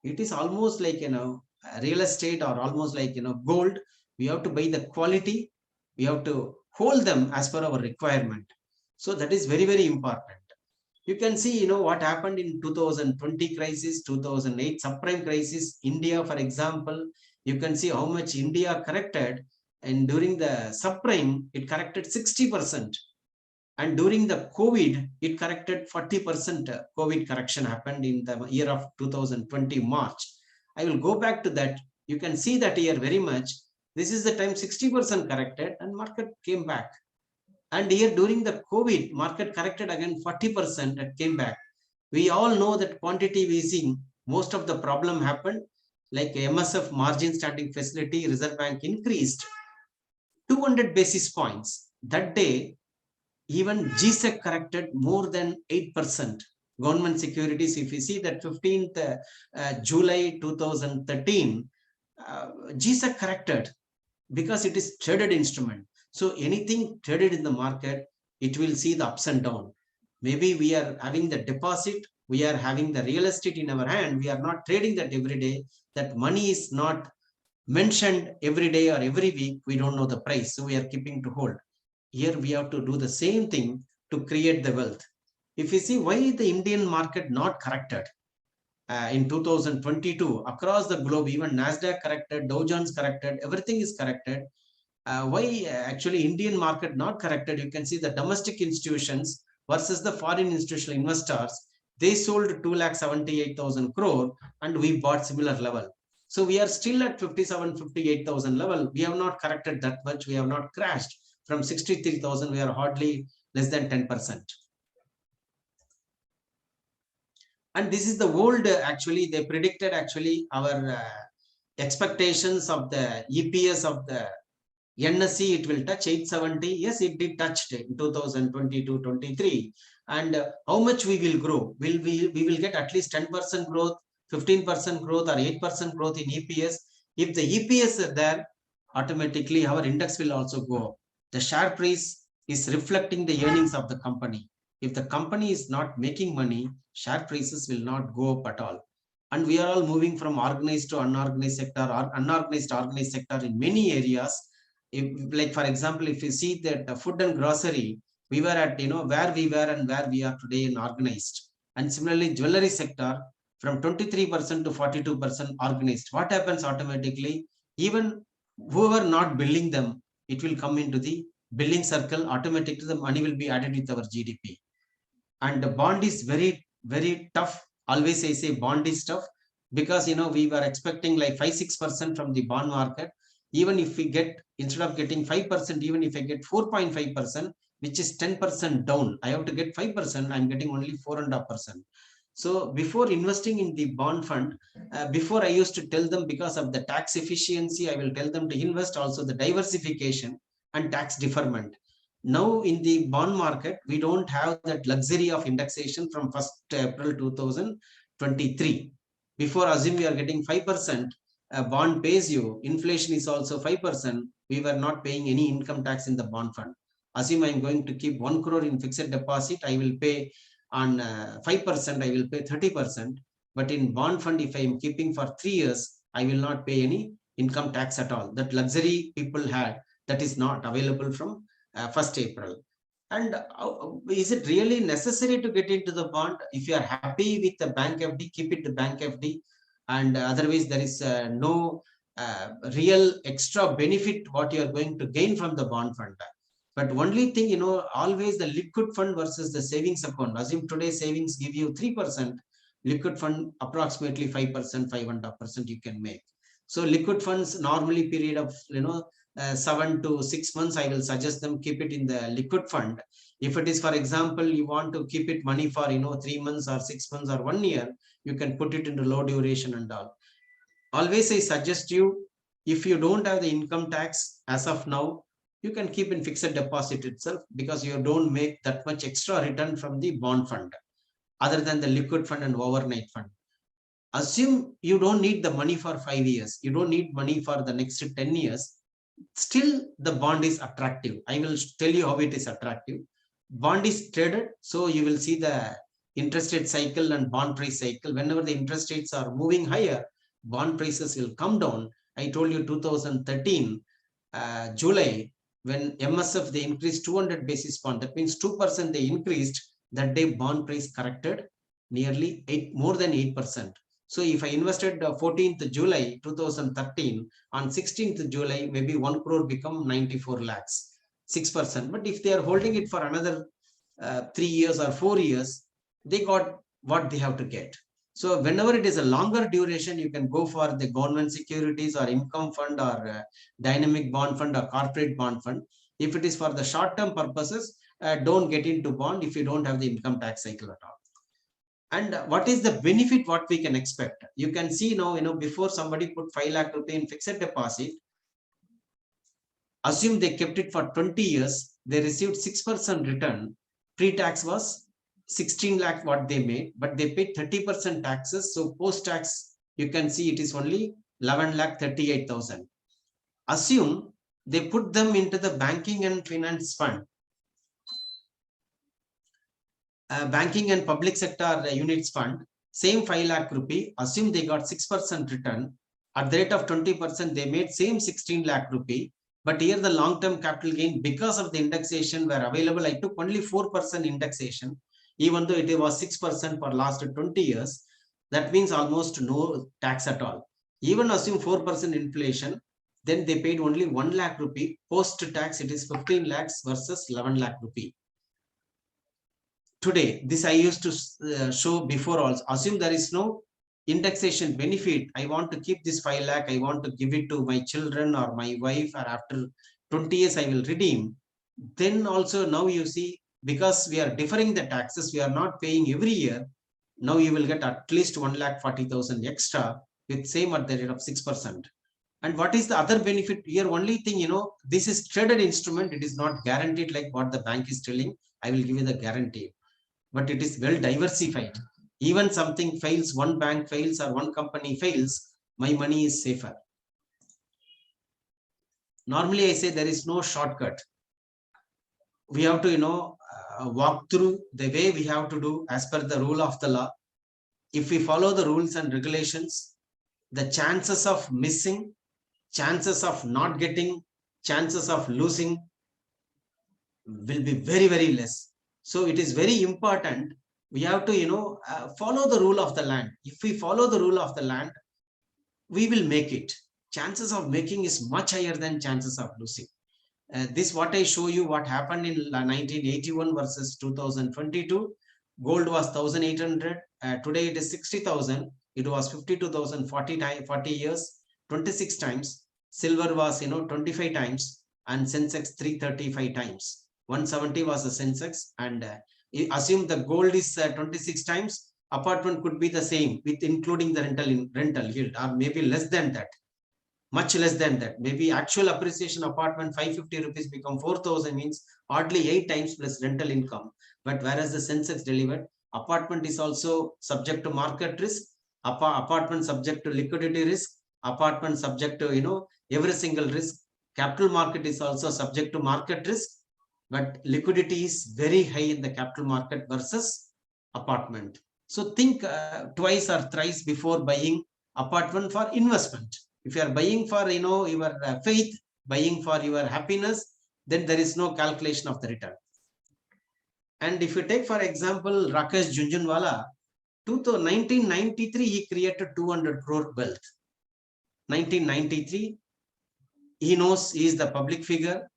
It is almost like real estate, or almost like gold. We have to buy the quality, we have to hold them as per our requirement. So that is very, very important. You can see what happened in 2020 crisis, 2008 subprime crisis, India, for example. You can see how much India corrected, and during the subprime it corrected 60%, and during the COVID it corrected 40%. COVID correction happened in the year of 2020 March. I will go back to that. You can see that here very much. This is the time 60% corrected and market came back. And here during the COVID, market corrected again 40% and came back. We all know that quantitative easing, most of the problem happened, like MSF margin standing facility, Reserve Bank increased 200 basis points. That day, even GSEC corrected more than 8%. Government securities, if you see that 15th July 2013, GSEC corrected because it is traded instrument. So anything traded in the market, it will see the ups and downs. Maybe we are having the deposit, we are having the real estate in our hand, we are not trading that every day. That money is not mentioned every day or every week. We don't know the price, so we are keeping to hold. Here we have to do the same thing to create the wealth. If you see why the Indian market not corrected in 2022 across the globe, even Nasdaq corrected, Dow Jones corrected, everything is corrected. Why actually Indian market not corrected? You can see the domestic institutions versus the foreign institutional investors. They sold 2,78,000 crore and we bought similar level. So we are still at 57-58,000 level. We have not corrected that much. We have not crashed. From 63,000, we are hardly less than 10%. And this is the old, actually, they predicted actually our expectations of the EPS of the NSE, it will touch 870. Yes, it did touch in 2022-23. And how much we will grow? We will get at least 10% growth, 15% growth, or 8% growth in EPS. If the EPS is there, automatically our index will also go up. The share price is reflecting the earnings of the company. If the company is not making money, share prices will not go up at all. And we are all moving from organized to unorganized sector or unorganized to organized sector in many areas. If, like for example, if you see that the food and grocery, we were at, where we were and where we are today in organized. And similarly, jewelry sector from 23% to 42% organized. What happens automatically? Even whoever not billing them, it will come into the billing circle. Automatically, the money will be added with our GDP. And the bond is very, very tough. Always I say bond is tough because, we were expecting like 5-6% from the bond market. Even if we get, instead of getting 5%, even if I get 4.5%, which is 10% down, I have to get 5%, I'm getting only 4.5%. So before investing in the bond fund, before I used to tell them, because of the tax efficiency, I will tell them to invest also the diversification and tax deferment. Now in the bond market, we don't have that luxury of indexation from 1st April 2023. Before, assume we are getting 5%, bond pays you, inflation is also 5%, we were not paying any income tax in the bond fund. Assume I'm going to keep 1 crore in fixed deposit, I will pay on 5%, I will pay 30%. But in bond fund, if I am keeping for 3 years, I will not pay any income tax at all. That luxury people had, that is not available from 1st April. And is it really necessary to get into the bond? If you are happy with the bank FD, keep it the bank FD. And otherwise, there is no real extra benefit what you are going to gain from the bond fund. But only thing, always the liquid fund versus the savings account. Assume today savings give you 3%, liquid fund approximately 5%, 5.5% you can make. So liquid funds normally period of 7 to 6 months, I will suggest them keep it in the liquid fund. If it is, for example, you want to keep it money for 3 months or 6 months or 1 year, you can put it into low duration and all. Always I suggest you, if you don't have the income tax as of now, you can keep in fixed deposit itself, because you don't make that much extra return from the bond fund other than the liquid fund and overnight fund. Assume you don't need the money for 5 years, you don't need money for the next 10 years, still the bond is attractive. I will tell you how it is attractive. Bond is traded, so you will see the interest rate cycle and bond price cycle. Whenever the interest rates are moving higher, bond prices will come down. I told you 2013 July, when MSF they increased 200 basis point, that means 2% they increased. That day bond price corrected nearly more than 8%. So if I invested 14th July 2013, on 16th July, maybe 1 crore become 94 lakhs, 6%. But if they are holding it for another 3 years or 4 years, they got what they have to get. So whenever it is a longer duration, you can go for the government securities or income fund or dynamic bond fund or corporate bond fund. If it is for the short-term purposes, don't get into bond if you don't have the income tax cycle at all. And what is the benefit what we can expect? You can see now, before somebody put 5 lakh rupee in fixed deposit, assume they kept it for 20 years, they received 6% return. Pre-tax was 16 lakh what they made, but they paid 30% taxes. So post-tax, you can see it is only 11 lakh 38,000. Assume they put them into the banking and finance fund. Banking and public sector units fund, same 5 lakh rupee, assume they got 6% return. At the rate of 20%, they made same 16 lakh rupee. But here the long-term capital gain, because of the indexation were available, I took only 4% indexation, even though it was 6% for last 20 years. That means almost no tax at all. Even assume 4% inflation, then they paid only 1 lakh rupee. Post-tax, it is 15 lakhs versus 11 lakh rupee. Today, this I used to show before also. Assume there is no indexation benefit. I want to keep this 5 lakh. I want to give it to my children or my wife, or after 20 years I will redeem. Then also now you see, because we are deferring the taxes, we are not paying every year. Now you will get at least 1,40,000 extra with same at the rate of 6%. And what is the other benefit here? Only thing, this is traded instrument. It is not guaranteed like what the bank is telling. I will give you the guarantee. But it is well diversified. Even something fails, one bank fails or one company fails, my money is safer. Normally I say there is no shortcut. We have to, walk through the way we have to do as per the rule of the law. If we follow the rules and regulations, the chances of missing, chances of not getting, chances of losing will be very, very less. So it is very important. We have to, follow the rule of the land. If we follow the rule of the land, we will make it. Chances of making is much higher than chances of losing. This what I show you what happened in 1981 versus 2022. Gold was 1,800. Today it is 60,000. It was 52,000 40 years, 26 times. Silver was 25 times, and Sensex 335 times. 170 was the Sensex, and assume the gold is 26 times. Apartment could be the same with including the rental yield, or maybe less than that. Much less than that. Maybe actual appreciation apartment 550 rupees become 4,000 means hardly 8 times plus rental income. But whereas the Sensex delivered, apartment is also subject to market risk, apartment subject to liquidity risk, apartment subject to every single risk. Capital market is also subject to market risk, but liquidity is very high in the capital market versus apartment. So think twice or thrice before buying apartment for investment. If you are buying for your faith, buying for your happiness, then there is no calculation of the return. And if you take for example Rakesh Jhunjhunwala, 1993 he created 200 crore wealth. 1993, he knows he is the public figure.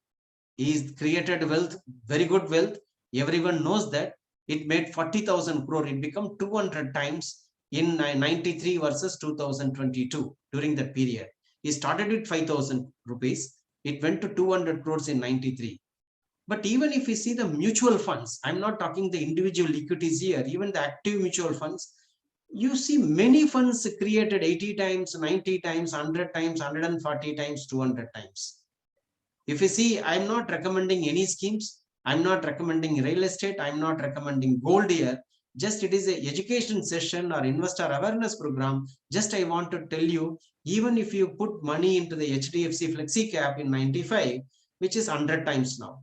He's created wealth, very good wealth. Everyone knows that. It made 40,000 crore. It became 200 times in 93 versus 2022 during that period. He started with 5,000 rupees. It went to 200 crores in 93. But even if we see the mutual funds, I'm not talking the individual equities here, even the active mutual funds, you see many funds created 80 times, 90 times, 100 times, 140 times, 200 times. If you see, I'm not recommending any schemes. I'm not recommending real estate. I'm not recommending gold here. Just it is an education session or investor awareness program. Just I want to tell you, even if you put money into the HDFC Flexi Cap in 95, which is 100 times now.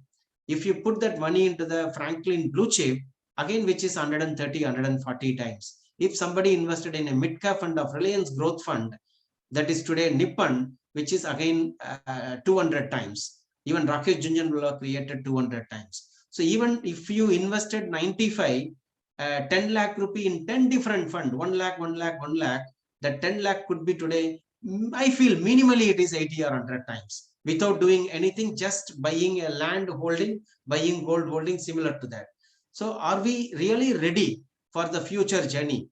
If you put that money into the Franklin Blue Chip, again, which is 130, 140 times. If somebody invested in a mid-cap fund of Reliance Growth Fund, that is today Nippon, which is again 200 times. Even Rakesh Jhunjhunwala created 200 times. So even if you invested 95, 10 lakh rupee in 10 different funds, 1 lakh, 1 lakh, 1 lakh, that 10 lakh could be today, I feel minimally it is 80 or 100 times without doing anything, just buying a land holding, buying gold holding, similar to that. So are we really ready for the future journey?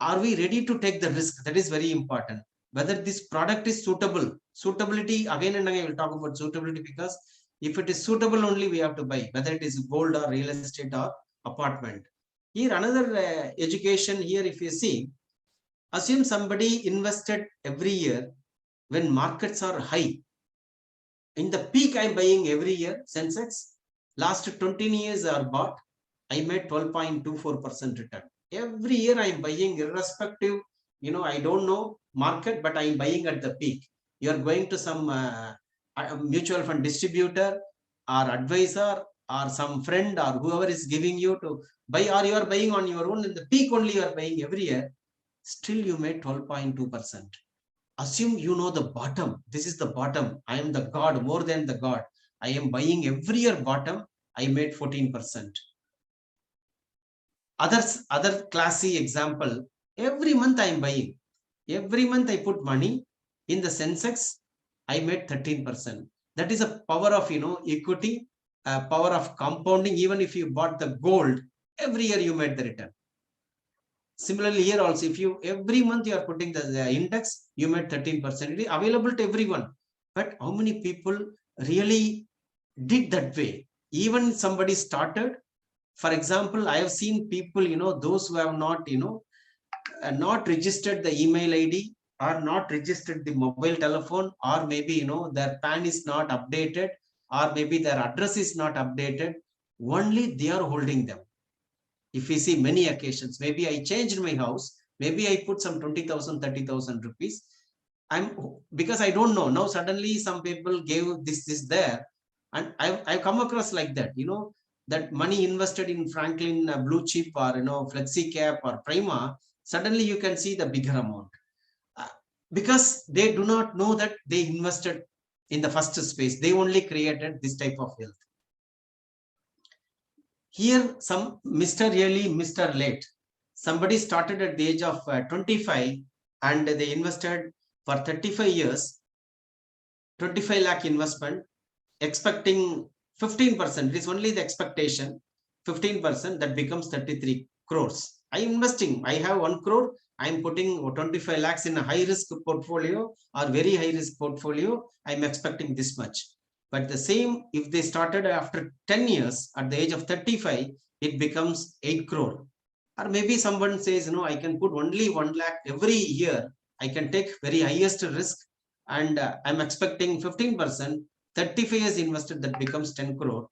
Are we ready to take the risk? That is very important. Whether this product is suitable. Suitability, again and again I will talk about suitability, because if it is suitable only we have to buy, whether it is gold or real estate or apartment. Here another education here, if you see, assume somebody invested every year when markets are high. In the peak I'm buying every year, Sensex. Last 20 years are bought. I made 12.24% return. Every year I'm buying irrespective, I don't know market, but I'm buying at the peak. You're going to some mutual fund distributor or advisor or some friend or whoever is giving you to buy, or you are buying on your own. In the peak only you are buying every year. Still you made 12.2%. Assume you know the bottom. This is the bottom. I am the God, more than the God. I am buying every year bottom. I made 14%. Other classy example, every month I am buying. Every month I put money in the Sensex. I made 13%. That is a power of equity, power of compounding. Even if you bought the gold, every year you made the return. Similarly, here also, if you every month you are putting the index, you made 13%. It is available to everyone. But how many people really did that way? Even somebody started. For example, I have seen people, those who have not, not registered the email ID or not registered the mobile telephone, or maybe, their PAN is not updated, or maybe their address is not updated. Only they are holding them. If we see many occasions, maybe I changed my house, maybe I put some 20,000, 30,000 rupees. because I don't know. Now suddenly some people gave this there, and I've come across like that, that money invested in Franklin Blue Chip or Flexi Cap or Prima, suddenly you can see the bigger amount. Because they do not know that they invested in the first space. They only created this type of wealth. Here, some Mr. Early, Mr. Late. Somebody started at the age of 25 and they invested for 35 years, 25 lakh investment, expecting 15%. It is only the expectation, 15%, that becomes 33 crores. I am investing. I have 1 crore. I am putting 25 lakhs in a high risk portfolio or very high risk portfolio. I am expecting this much. But the same, if they started after 10 years, at the age of 35, it becomes 8 crore. Or maybe someone says, I can put only 1 lakh every year. I can take very highest risk and I'm expecting 15%, 35 years invested, that becomes 10 crore.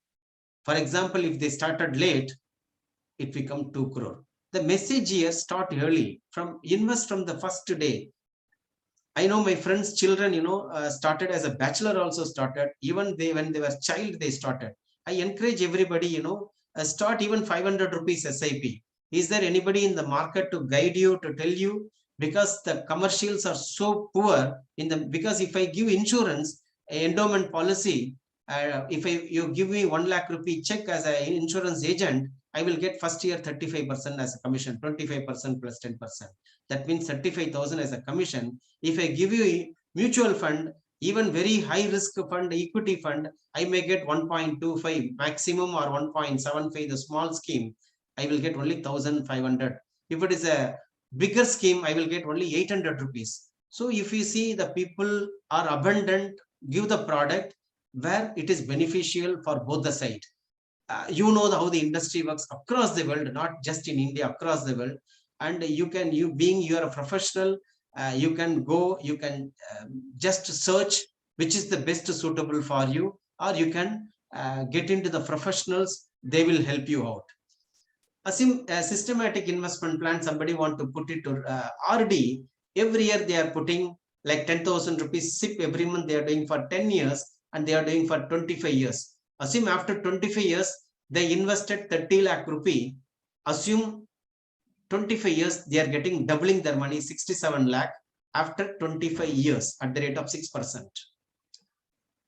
For example, if they started late, it becomes 2 crore. The message here, start early, invest from the first day. I know my friends' children, started as a bachelor, also started. Even when they were child, they started. I encourage everybody, start even 500 rupees SIP. Is there anybody in the market to guide you, to tell you? Because the commercials are so poor because if I give insurance, endowment policy, if you give me 1 lakh rupee check as an insurance agent, I will get first year 35% as a commission, 25% plus 10%. That means 35,000 as a commission. If I give you a mutual fund, even very high risk fund, equity fund, I may get 1.25 maximum or 1.75, the small scheme, I will get only 1,500. If it is a bigger scheme, I will get only 800 rupees. So if you see, the people are abundant, give the product where it is beneficial for both the side. You know how the industry works across the world, not just in India, across the world. And you are a professional, you can go, you can just search which is the best suitable for you, or you can get into the professionals, they will help you out. A systematic investment plan, somebody want to put it to RD, every year they are putting like 10,000 rupees SIP every month, they are doing for 10 years and they are doing for 25 years. Assume after 25 years, they invested 30 lakh rupee. Assume 25 years, they are getting doubling their money, 67 lakh after 25 years at the rate of 6%.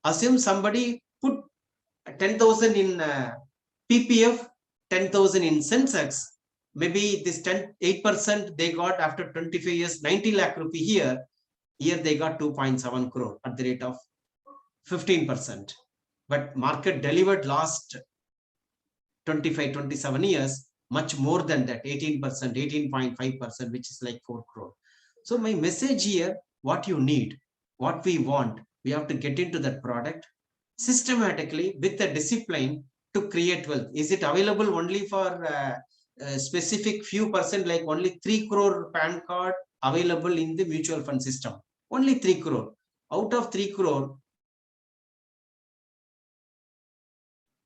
Assume somebody put 10,000 in PPF, 10,000 in Sensex. Maybe this 8% they got after 25 years, 90 lakh rupee here. Here they got 2.7 crore at the rate of 15%. But market delivered last 25, 27 years, much more than that, 18%, 18.5%, which is like 4 crore. So my message here, what you need, what we want, we have to get into that product systematically with the discipline to create wealth. Is it available only for a specific few percent, like only 3 crore PAN card available in the mutual fund system? Only 3 crore. Out of 3 crore,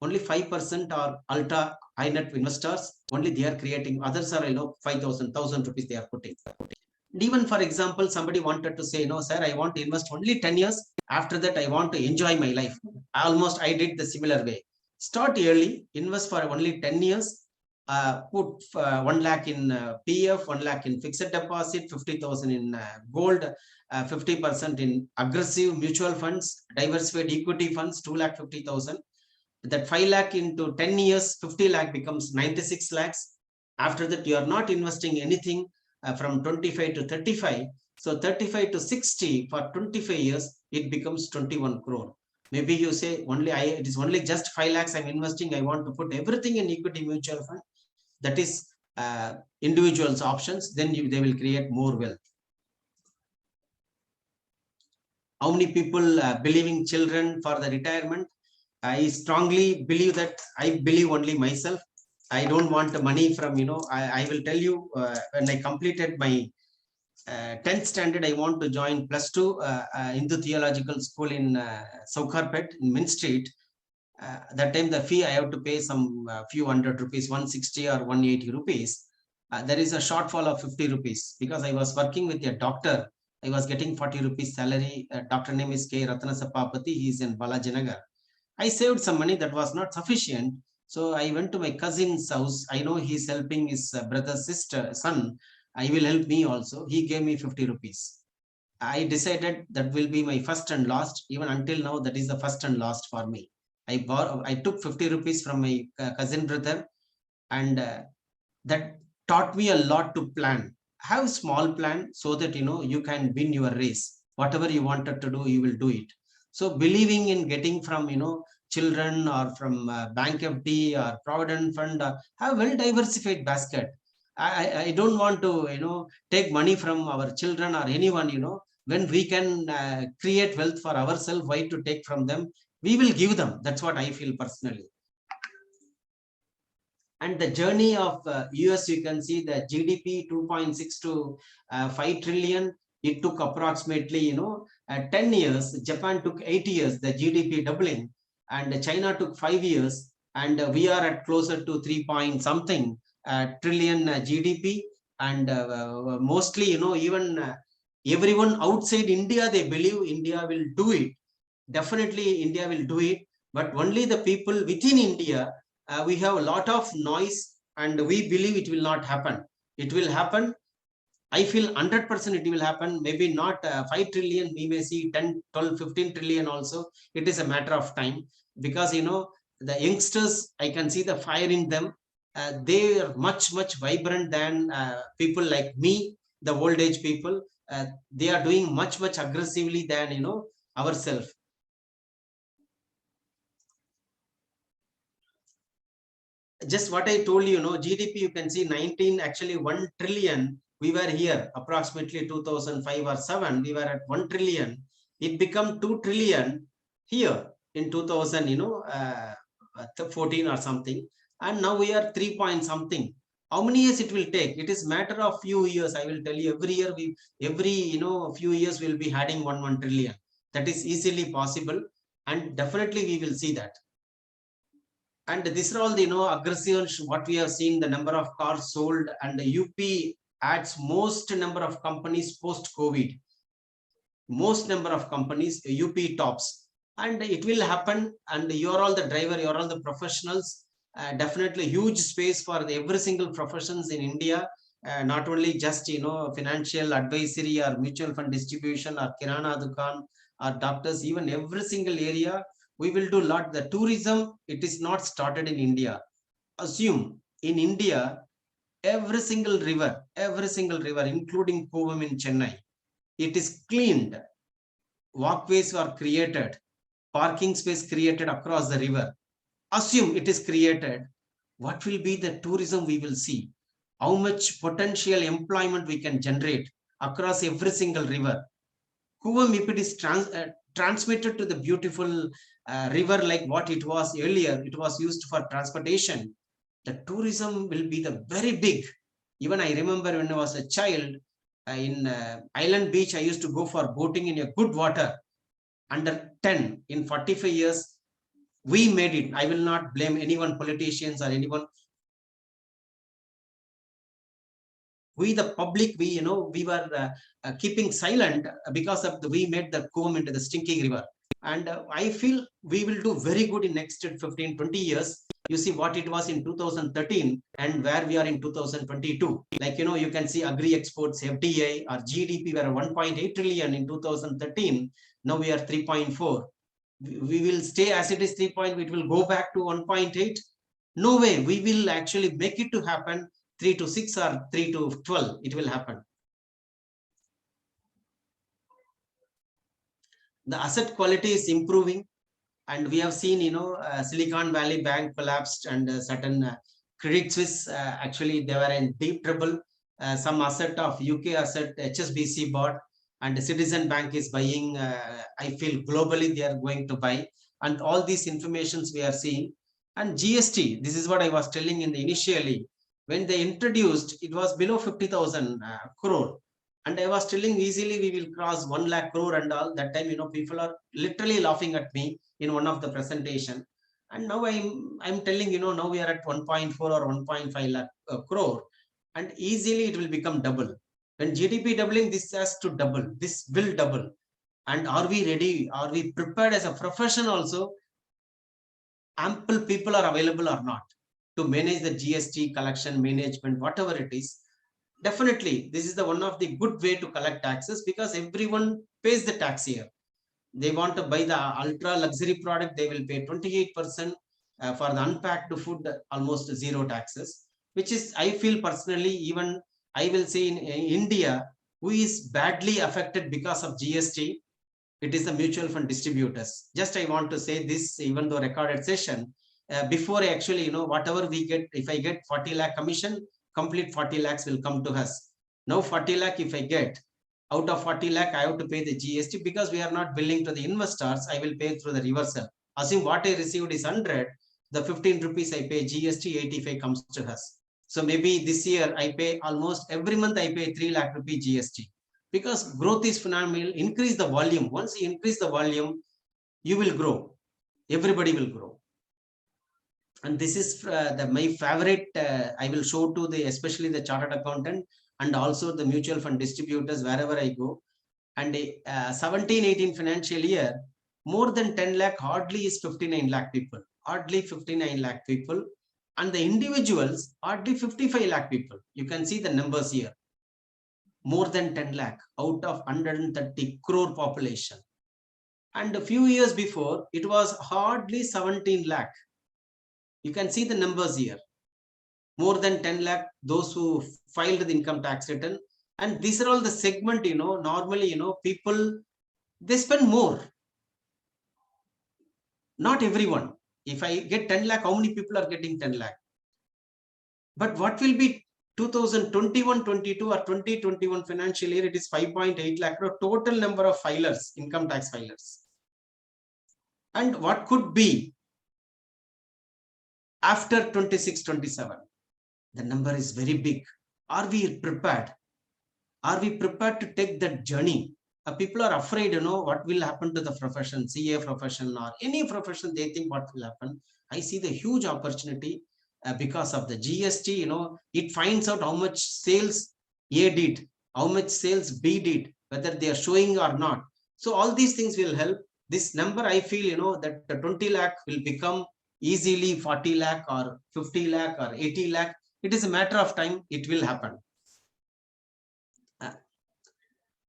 only 5% are ultra high net investors. Only they are creating. Others are 5,000, 1,000 rupees they are putting. And even for example, somebody wanted to say, no sir, I want to invest only 10 years. After that, I want to enjoy my life. Almost I did the similar way. Start early, invest for only 10 years. Put 1 lakh in PF, 1 lakh in fixed deposit, 50,000 in gold, 50% in aggressive mutual funds, diversified equity funds, 2,50,000. That 5 lakh into 10 years, 50 lakh becomes 96 lakhs. After that, you are not investing anything from 25 to 35. So 35 to 60 for 25 years, it becomes 21 crore. Maybe you say it is only just 5 lakhs I'm investing. I want to put everything in equity mutual fund. That is individuals' options. Then they will create more wealth. How many people believing children for the retirement? I strongly believe that. I believe only myself. I don't want money from, I will tell you, when I completed my 10th standard, I want to join +2 Hindu Theological School in Saukarpet in Min Street. That time the fee I have to pay some few hundred rupees, 160 or 180 rupees. There is a shortfall of 50 rupees because I was working with a doctor I was getting 40 rupees salary. Doctor name is K. Ratna Sapapati. He is in Balajinagar. I saved some money that was not sufficient. So I went to my cousin's house. I know he's helping his brother's sister, son. I will help me also. He gave me 50 rupees. I decided that will be my first and last. Even until now, that is the first and last for me. I took 50 rupees from my cousin brother, and that taught me a lot to plan. Have a small plan so that you can win your race. Whatever you wanted to do, you will do it. So believing in getting from children or from bank FD or provident fund, have well diversified basket. I don't want to take money from our children or anyone. When we can create wealth for ourselves, why to take from them? We will give them. That's what I feel personally. And the journey of US, you can see the GDP 2.6 to 5 trillion. It took approximately 10 years. Japan took 8 years, the GDP doubling, and China took 5 years, and we are at closer to 3 point something trillion GDP. And mostly even everyone outside India, they believe India will do it. Definitely India will do it, but only the people within India, we have a lot of noise, and we believe it will not happen. It will happen. I feel 100% it will happen. Maybe not 5 trillion, we may see 10, 12, 15 trillion also. It is a matter of time, because the youngsters, I can see the fire in them. They are much vibrant than people like me, the old age people. They are doing much aggressively than ourselves. Just what I told you, GDP, you can see 19, actually 1 trillion. We were here approximately 2005 or 7. We were at 1 trillion. It became 2 trillion here in 2014 or something. And now we are 3 point something. How many years it will take? It is matter of few years. I will tell you, every year few years we'll be adding 1 trillion. That is easily possible, and definitely we will see that. And these are all the aggressive what we have seen, the number of cars sold, and the UP adds most number of companies post COVID. Most number of companies, UP tops, and it will happen. And you're all the driver, you're all the professionals. Definitely huge space for every single professions in India. Not only just financial advisory or mutual fund distribution or kirana dukan or doctors, even every single area we will do a lot. The tourism, it is not started in India. Assume in India, every single river, including Kovam in Chennai, it is cleaned. Walkways are created, parking space created across the river. Assume it is created. What will be the tourism we will see? How much potential employment we can generate across every single river? Kuvam, if it is transmitted to the beautiful river like what it was earlier, it was used for transportation, the tourism will be the very big. Even I remember when I was a child, in Island Beach, I used to go for boating in a good water. Under 10, in 45 years, we made it. I will not blame anyone, politicians or anyone. We, the public, we were keeping silent because of we made the comb into the stinking river. And I feel we will do very good in next 15, 20 years. You see what it was in 2013 and where we are in 2022. Like, you can see agri exports, FDI or GDP were 1.8 trillion in 2013. Now we are 3.4. We will stay as it is 3 point, it will go back to 1.8. No way, we will actually make it to happen 3 to 6 or 3 to 12, it will happen. The asset quality is improving, and we have seen, Silicon Valley Bank collapsed, and certain Credit Suisse, actually they were in deep trouble. Some asset of UK asset, HSBC bought, and Citizen Bank is buying. I feel globally they are going to buy, and all these informations we are seeing. And GST, this is what I was telling in the initially, when they introduced, it was below 50,000 crore. And I was telling easily we will cross 1 lakh crore and all. That time, people are literally laughing at me in one of the presentation. And now I'm telling, now we are at 1.4 or 1.5 lakh crore, and easily it will become double. When GDP doubling, this has to double. This will double. And are we ready? Are we prepared as a profession also? Ample people are available or not to manage the GST collection, management, whatever it is. Definitely, this is the one of the good way to collect taxes, because everyone pays the tax here. They want to buy the ultra luxury product, they will pay 28%. For the unpacked food, almost zero taxes, which is, I feel personally, even I will say in India, who is badly affected because of GST, it is the mutual fund distributors. Just I want to say this, even though recorded session, before actually, whatever we get, if I get 40 lakh commission, complete 40 lakhs will come to us. Now 40 lakh, if I get, out of 40 lakh, I have to pay the GST, because we are not billing to the investors. I will pay through the reversal. Assume what I received is 100, the 15 rupees I pay GST, 85 comes to us. So maybe this year I pay almost every month I pay 3 lakh rupee GST, because growth is phenomenal. Increase the volume. Once you increase the volume, you will grow. Everybody will grow. And this is my favorite. I will show to the, especially the chartered accountant and also the mutual fund distributors wherever I go. And 17-18 financial year, more than 10 lakh hardly is 59 lakh people. Hardly 59 lakh people. And the individuals, hardly 55 lakh people. You can see the numbers here. More than 10 lakh out of 130 crore population. And a few years before, it was hardly 17 lakh. You can see the numbers here. More than 10 lakh, those who filed the income tax return. And these are all the segment, normally, people, they spend more. Not everyone. If I get 10 lakh, how many people are getting 10 lakh? But what will be 2021-22 or 2021 financial year? It is 5.8 lakh total number of filers, income tax filers. And what could be after 26-27? The number is very big. Are we prepared? Are we prepared to take that journey? People are afraid, what will happen to the profession, CA profession or any profession. They think what will happen. I see the huge opportunity because of the GST. It finds out how much sales A did, how much sales B did, whether they are showing or not. So all these things will help. This number, I feel, that the 20 lakh will become easily 40 lakh or 50 lakh or 80 lakh. It is a matter of time. It will happen.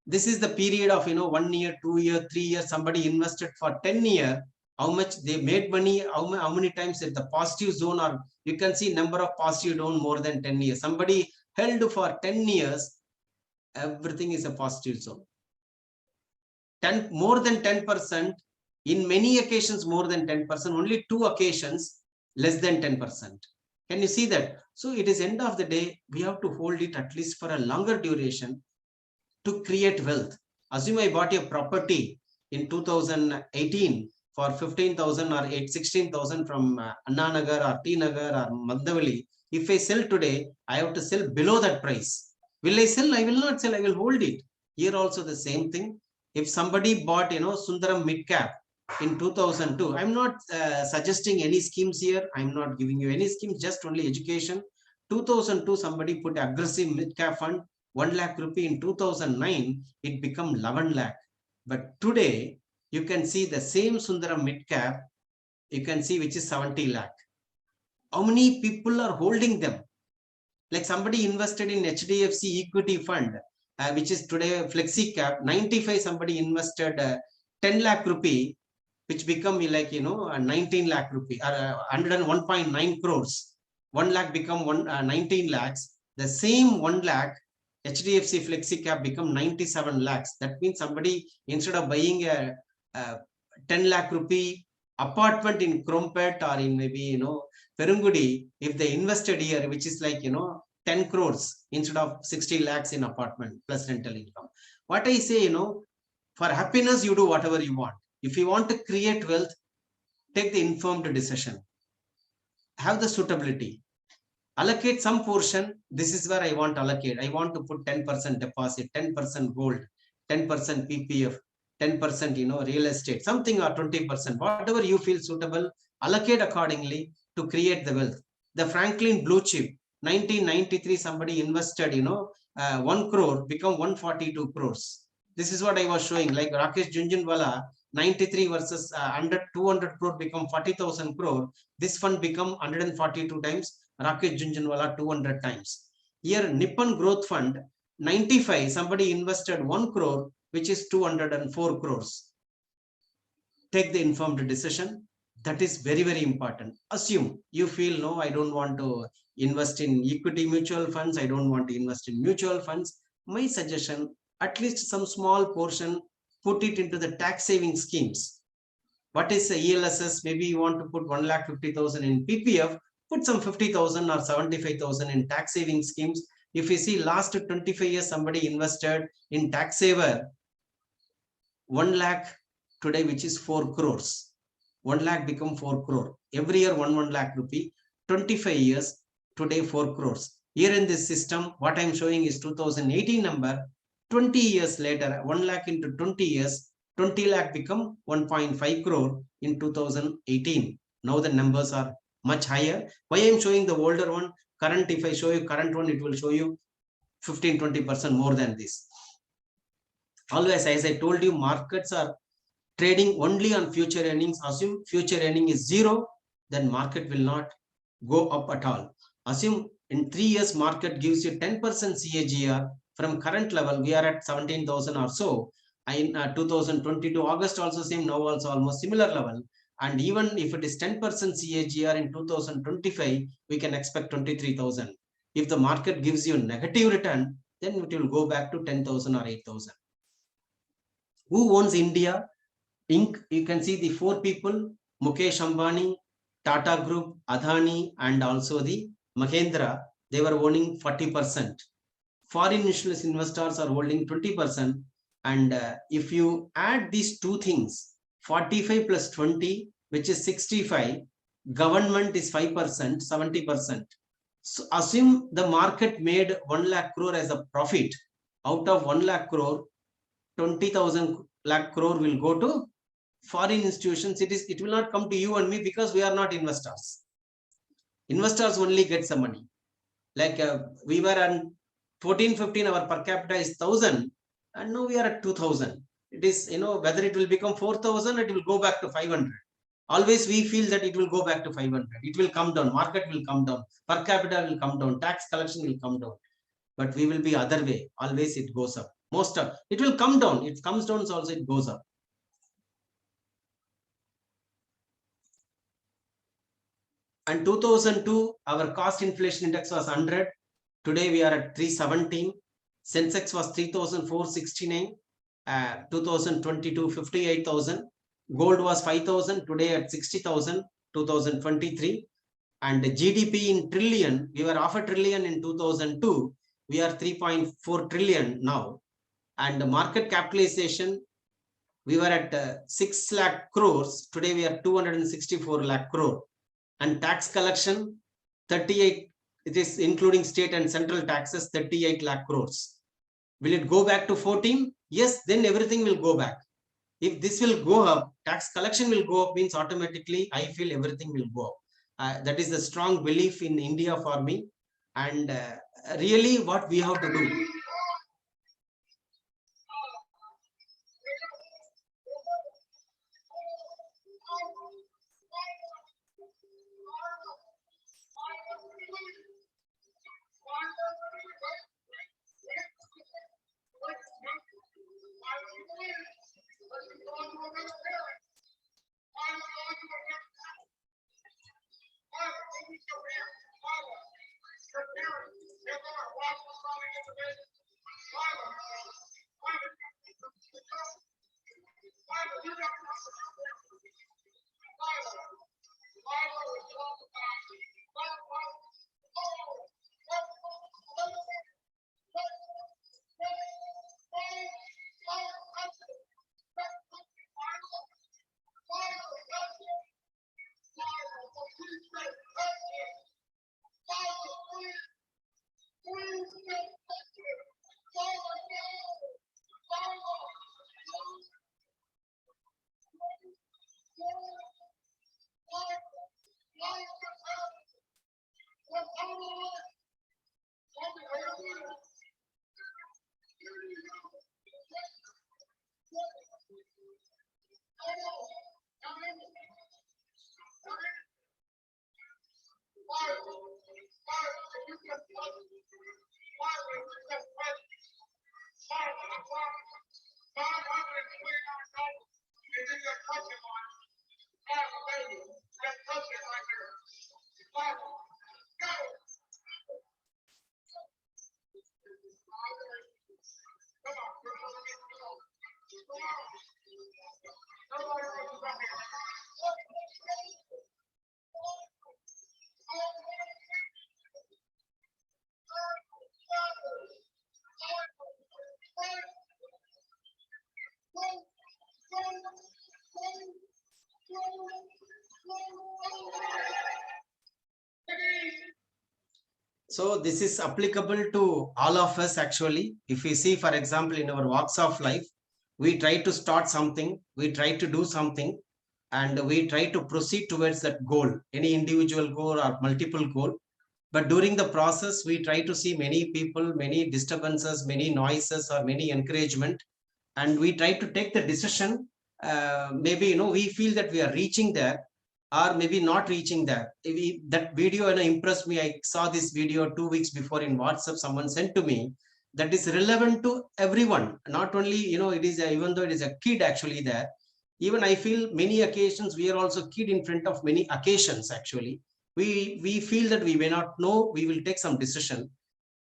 This is the period of 1 year, 2 year, 3 years. Somebody invested for 10 years. How much they made money? How many times at the positive zone? Or you can see number of positive zone more than 10 years. Somebody held for 10 years. Everything is a positive zone. More than 10%. In many occasions, more than 10%. Only 2 occasions, less than 10%. Can you see that? So it is end of the day, we have to hold it at least for a longer duration to create wealth. Assume I bought a property in 2018 for 15,000 or 16,000 from Anna Nagar or T Nagar or Mandavali. If I sell today, I have to sell below that price. Will I sell? I will not sell. I will hold it. Here also the same thing. If somebody bought, Sundaram mid cap in 2002, I'm not suggesting any schemes here. I'm not giving you any schemes, just only education. 2002, somebody put aggressive mid cap fund. 1 lakh rupee in 2009, it become 11 lakh. But today, you can see the same Sundaram mid cap, you can see which is 70 lakh. How many people are holding them? Like somebody invested in HDFC equity fund, which is today flexi cap, 95, somebody invested 10 lakh rupee, which become like, 19 lakh rupee, or 101.9 crores. 1 lakh become 19 lakhs. The same 1 lakh, HDFC flexi cap become 97 lakhs. That means somebody, instead of buying a 10 lakh rupee apartment in Krompet or in maybe, Perungudi, if they invested here, which is like, 10 crores instead of 60 lakhs in apartment plus rental income. What I say, for happiness, you do whatever you want. If you want to create wealth, take the informed decision. Have the suitability. Allocate some portion. This is where I want to allocate. I want to put 10% deposit, 10% gold, 10% PPF, 10%, real estate, something, or 20%, whatever you feel suitable, allocate accordingly to create the wealth. The Franklin blue chip, 1993, somebody invested, 1 crore become 142 crores. This is what I was showing, like Rakesh Jhunjhunwala, 93 versus 200 crore become 40,000 crore. This fund become 142 times, Rakesh Jhunjhunwala 200 times. Here Nippon Growth Fund, 95, somebody invested 1 crore, which is 204 crores. Take the informed decision. That is very, very important. Assume you feel, no, I don't want to invest in equity mutual funds. I don't want to invest in mutual funds. My suggestion, at least some small portion, put it into the tax saving schemes. What is the ELSS? Maybe you want to put 1,50,000 in PPF, put some 50,000 or 75,000 in tax saving schemes. If you see last 25 years, somebody invested in tax saver, 1 lakh today, which is 4 crores. 1 lakh become 4 crore. Every year, 1 lakh rupee. 25 years, today 4 crores. Here in this system, what I'm showing is 2018 number. 20 years later, 1 lakh into 20 years, 20 lakh become 1.5 crore in 2018. Now the numbers are much higher. Why I'm showing the older one? Current, if I show you current one, it will show you 15-20% more than this. Always, as I told you, markets are trading only on future earnings. Assume future earning is 0, then market will not go up at all. Assume in 3 years market gives you 10% CAGR from current level. We are at 17,000 or so. In 2022 August also same, now also almost similar level. And even if it is 10% CAGR in 2025, we can expect 23,000. If the market gives you negative return, then it will go back to 10,000 or 8,000. Who owns India Inc? You can see the 4 people: Mukesh Ambani, Tata Group, Adani, and also the Mahendra. They were owning 40%. Foreign institutional investors are holding 20%. And if you add these two things, 45 plus 20, which is 65, government is 5%, 70%. So assume the market made 1 lakh crore as a profit. Out of 1 lakh crore, 20,000 lakh crore will go to foreign institutions. It will not come to you and me because we are not investors. Investors only get some money. Like we were on 14-15, our per capita is 1,000, and now we are at 2,000. It is, whether it will become 4,000, it will go back to 500. Always we feel that it will go back to 500. It will come down. Market will come down. Per capita will come down. Tax collection will come down. But we will be other way. Always it goes up. Most of it will come down. It comes down, so also it goes up. And 2002, our cost inflation index was 100. Today we are at 317. Sensex was 3,469. 2022, 58,000. Gold was 5,000. Today at 60,000. 2023. And GDP in trillion, we were half a trillion in 2002. We are 3.4 trillion now. And the market capitalization, we were at 6 lakh crores. Today we are 264 lakh crore. And tax collection, 38, it is including state and central taxes, 38 lakh crores. Will it go back to 14? Yes, then everything will go back. If this will go up, tax collection will go up, means automatically I feel everything will go up. That is the strong belief in India for me. And really what we have to do. So this is applicable to all of us actually. If we see, for example, in our walks of life, we try to start something, we try to do something, and we try to proceed towards that goal, any individual goal or multiple goal. But during the process, we try to see many people, many disturbances, many noises, or many encouragement, and we try to take the decision. Maybe we feel that we are reaching there, or maybe not reaching there. That video impressed me. I saw this video 2 weeks before in WhatsApp. Someone sent to me that is relevant to everyone. Not only it is even though it is a kid actually there. Even I feel many occasions we are also kid in front of many occasions actually. We feel that we may not know. We will take some decision.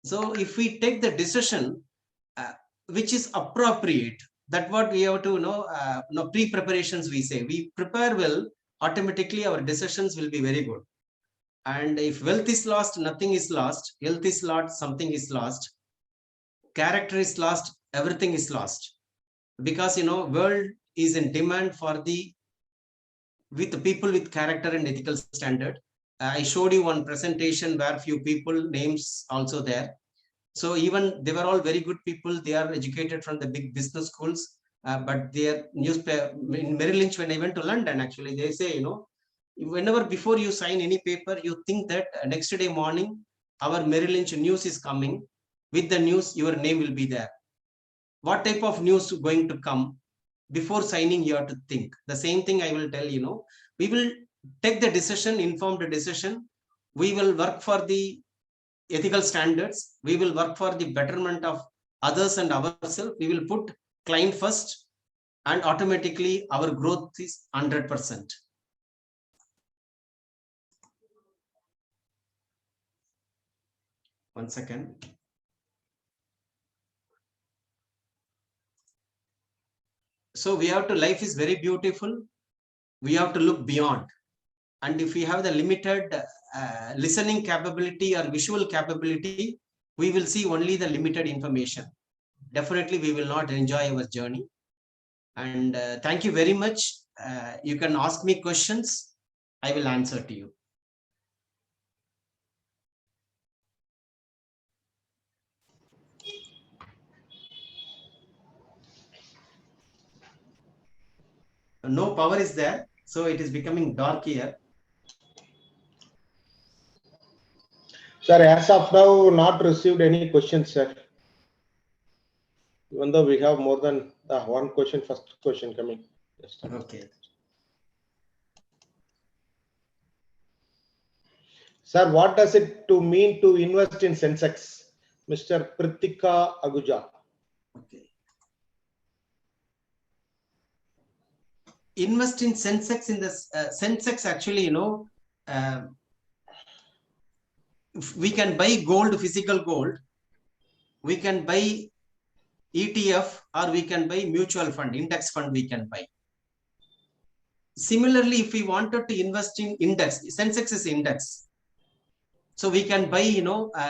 So if we take the decision which is appropriate, that what we have to know. Pre-preparations we say we prepare well. Automatically our decisions will be very good. And if wealth is lost, nothing is lost. Health is lost, something is lost. Character is lost, everything is lost. Because world is in demand for with people with character and ethical standard. I showed you one presentation where few people names also there. So even they were all very good people. They are educated from the big business schools. But their newspaper in Merrill Lynch, when I went to London, actually, they say, whenever before you sign any paper, you think that next day morning, our Merrill Lynch news is coming. With the news, your name will be there. What type of news is going to come? Before signing, you have to think. The same thing I will tell, we will take the decision, informed decision. We will work for the ethical standards. We will work for the betterment of others and ourselves. We will put client first, and automatically our growth is 100%. One second. So we have to, life is very beautiful. We have to look beyond. And if we have the limited listening capability or visual capability, we will see only the limited information. Definitely we will not enjoy our journey. And thank you very much. You can ask me questions. I will answer to you. No power is there, so it is becoming dark here. Sir, as of now, not received any questions, sir. Even though we have more than one question, first question coming. Yes, okay. Sir, what does it to mean to invest in Sensex? Mr. Pritika Aguja. Okay. Invest in Sensex in this Sensex actually, we can buy gold, physical gold. We can buy ETF, or we can buy mutual fund, index fund we can buy. Similarly, if we wanted to invest in index, Sensex is index. So we can buy,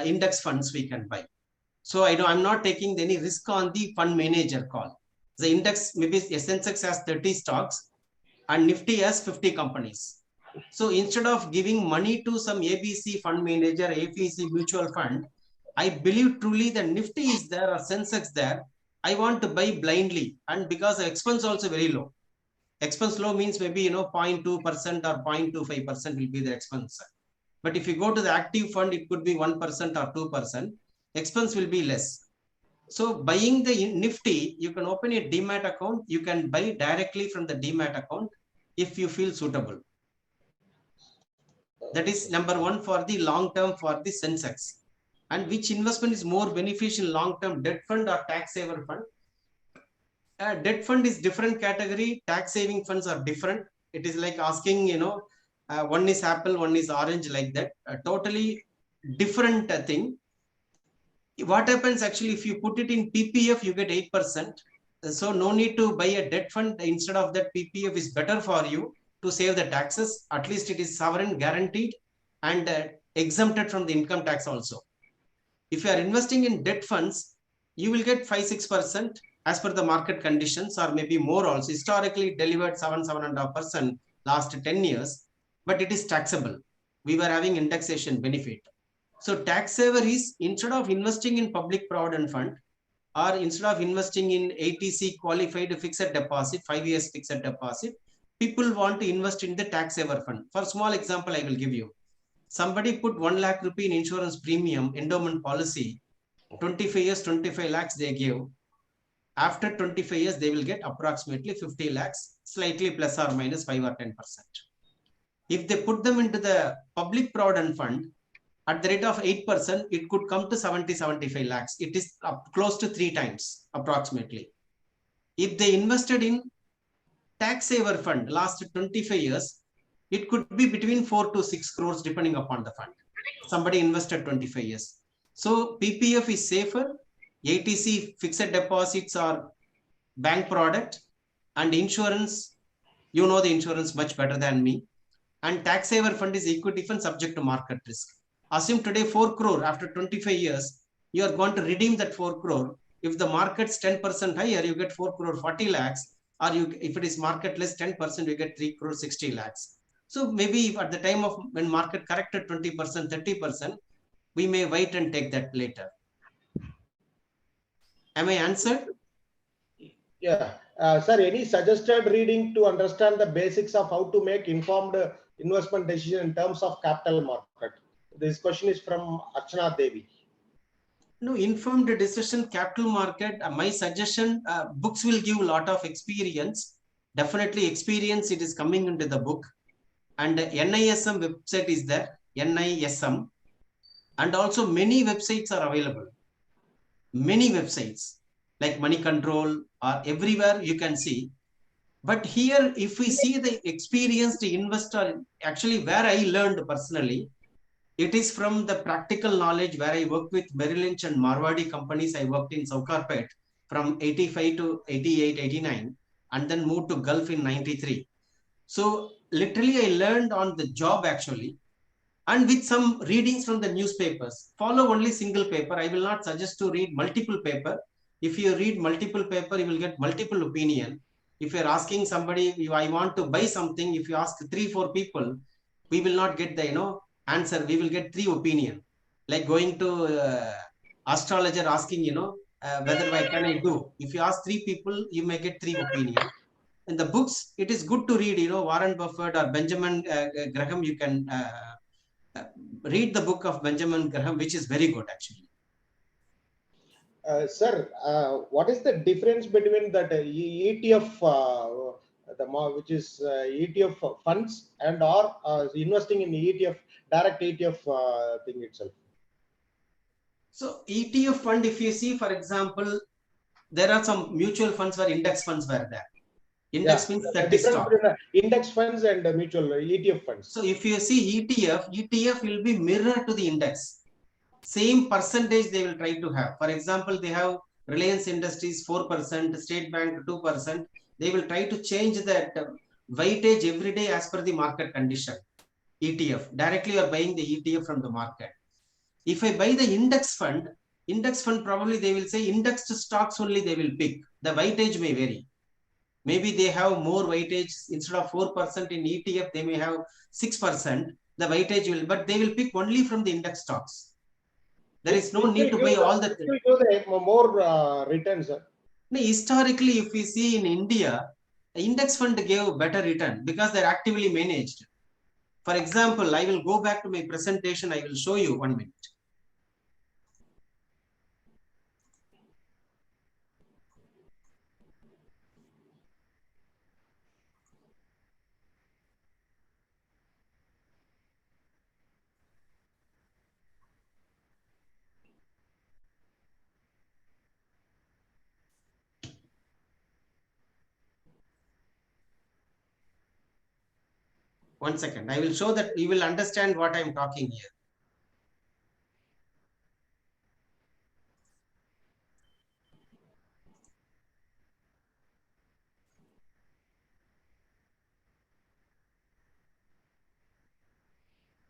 index funds we can buy. So I'm not taking any risk on the fund manager call. The index, maybe Sensex has 30 stocks and Nifty has 50 companies. So instead of giving money to some ABC fund manager, ABC mutual fund, I believe truly the Nifty is there or Sensex there. I want to buy blindly, and because the expense also very low. Expense low means maybe 0.2% or 0.25% will be the expense. But if you go to the active fund, it could be 1% or 2%. Expense will be less. So buying the Nifty, you can open a demat account. You can buy directly from the demat account if you feel suitable. That is number one for the long term for the Sensex. And which investment is more beneficial long term, debt fund or tax saver fund? Debt fund is different category. Tax saving funds are different. It is like asking, one is apple, one is orange, like that. Totally different thing. What happens actually if you put it in PPF, you get 8%. So no need to buy a debt fund. Instead of that, PPF is better for you to save the taxes. At least it is sovereign guaranteed and exempted from the income tax also. If you are investing in debt funds, you will get 5-6% as per the market conditions, or maybe more also. Historically delivered 7-7.5% last 10 years, but it is taxable. We were having indexation benefit. So tax saver is, instead of investing in public provident fund, or instead of investing in ATC qualified fixed deposit, 5 years fixed deposit, people want to invest in the tax saver fund. For small example, I will give you. Somebody put 1 lakh rupee in insurance premium endowment policy, 25 years, 25 lakhs they give. After 25 years, they will get approximately 50 lakhs, slightly plus or minus 5 or 10%. If they put them into the public provident fund, at the rate of 8%, it could come to 70-75 lakhs. It is up close to 3 times approximately. If they invested in tax saver fund last 25 years, it could be between 4 to 6 crores depending upon the fund. Somebody invested 25 years. So PPF is safer. ATC fixed deposits are bank product, and insurance, you know the insurance much better than me. And tax saver fund is equity fund subject to market risk. Assume today 4 crore, after 25 years, you are going to redeem that 4 crore. If the market's 10% higher, you get 4 crore 40 lakhs, or if it is market less 10%, you get 3 crore 60 lakhs. So maybe if at the time of when market corrected 20%, 30%, we may wait and take that later. Am I answered? Yeah. Sir, any suggested reading to understand the basics of how to make informed investment decision in terms of capital market? This question is from Archana Devi. No, informed decision, capital market. My suggestion, books will give a lot of experience. Definitely experience, it is coming into the book. And NISM website is there, NISM. And also many websites are available. Many websites like Money Control or everywhere you can see. But here, if we see the experienced investor, actually where I learned personally, it is from the practical knowledge where I worked with Merrill Lynch and Marwadi companies. I worked in Saukarpet from 85 to 88, 89, and then moved to Gulf in 93. So literally I learned on the job actually, and with some readings from the newspapers. Follow only single paper. I will not suggest to read multiple paper. If you read multiple paper, you will get multiple opinion. If you're asking somebody, I want to buy something, if you ask 3-4 people, we will not get the answer. We will get 3 opinion. Like going to astrologer asking, whether what can I do? If you ask 3 people, you may get 3 opinion. In the books, it is good to read, Warren Buffett or Benjamin Graham. You can read the book of Benjamin Graham, which is very good actually. Sir, what is the difference between that ETF, which is ETF funds, and or investing in ETF, direct ETF thing itself? So ETF fund, if you see, for example, there are some mutual funds where index funds were there. Index means 30 stock. Index funds and mutual ETF funds. So if you see ETF will be mirror to the index. Same percentage they will try to have. For example, they have Reliance Industries 4%, State Bank 2%. They will try to change that weightage every day as per the market condition. ETF. Directly you are buying the ETF from the market. If I buy the index fund probably they will say indexed stocks only they will pick. The weightage may vary. Maybe they have more weightage. Instead of 4% in ETF, they may have 6%. The weightage will, but they will pick only from the index stocks. There is no need to buy all the. It will give more returns. No, historically, if we see in India, index fund gave better return because they're actively managed. For example, I will go back to my presentation. I will show you 1 minute. 1 second. I will show that you will understand what I am talking here.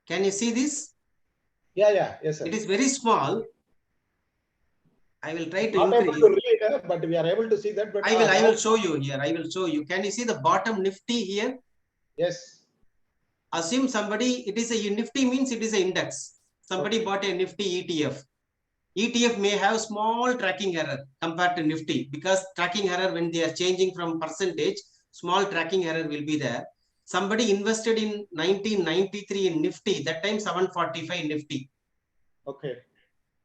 Can you see this? Yeah, yes, sir. It is very small. I will try to Not able increase. to read, but we are able to see that. But I will show you here. I will show you. Can you see the bottom Nifty here? Yes. Assume somebody, it is a Nifty means it is an index. Somebody Okay. bought a Nifty ETF. ETF may have small tracking error compared to Nifty, because tracking error, when they are changing from percentage, small tracking error will be there. Somebody invested in 1993 in Nifty, that time 745 Nifty. Okay.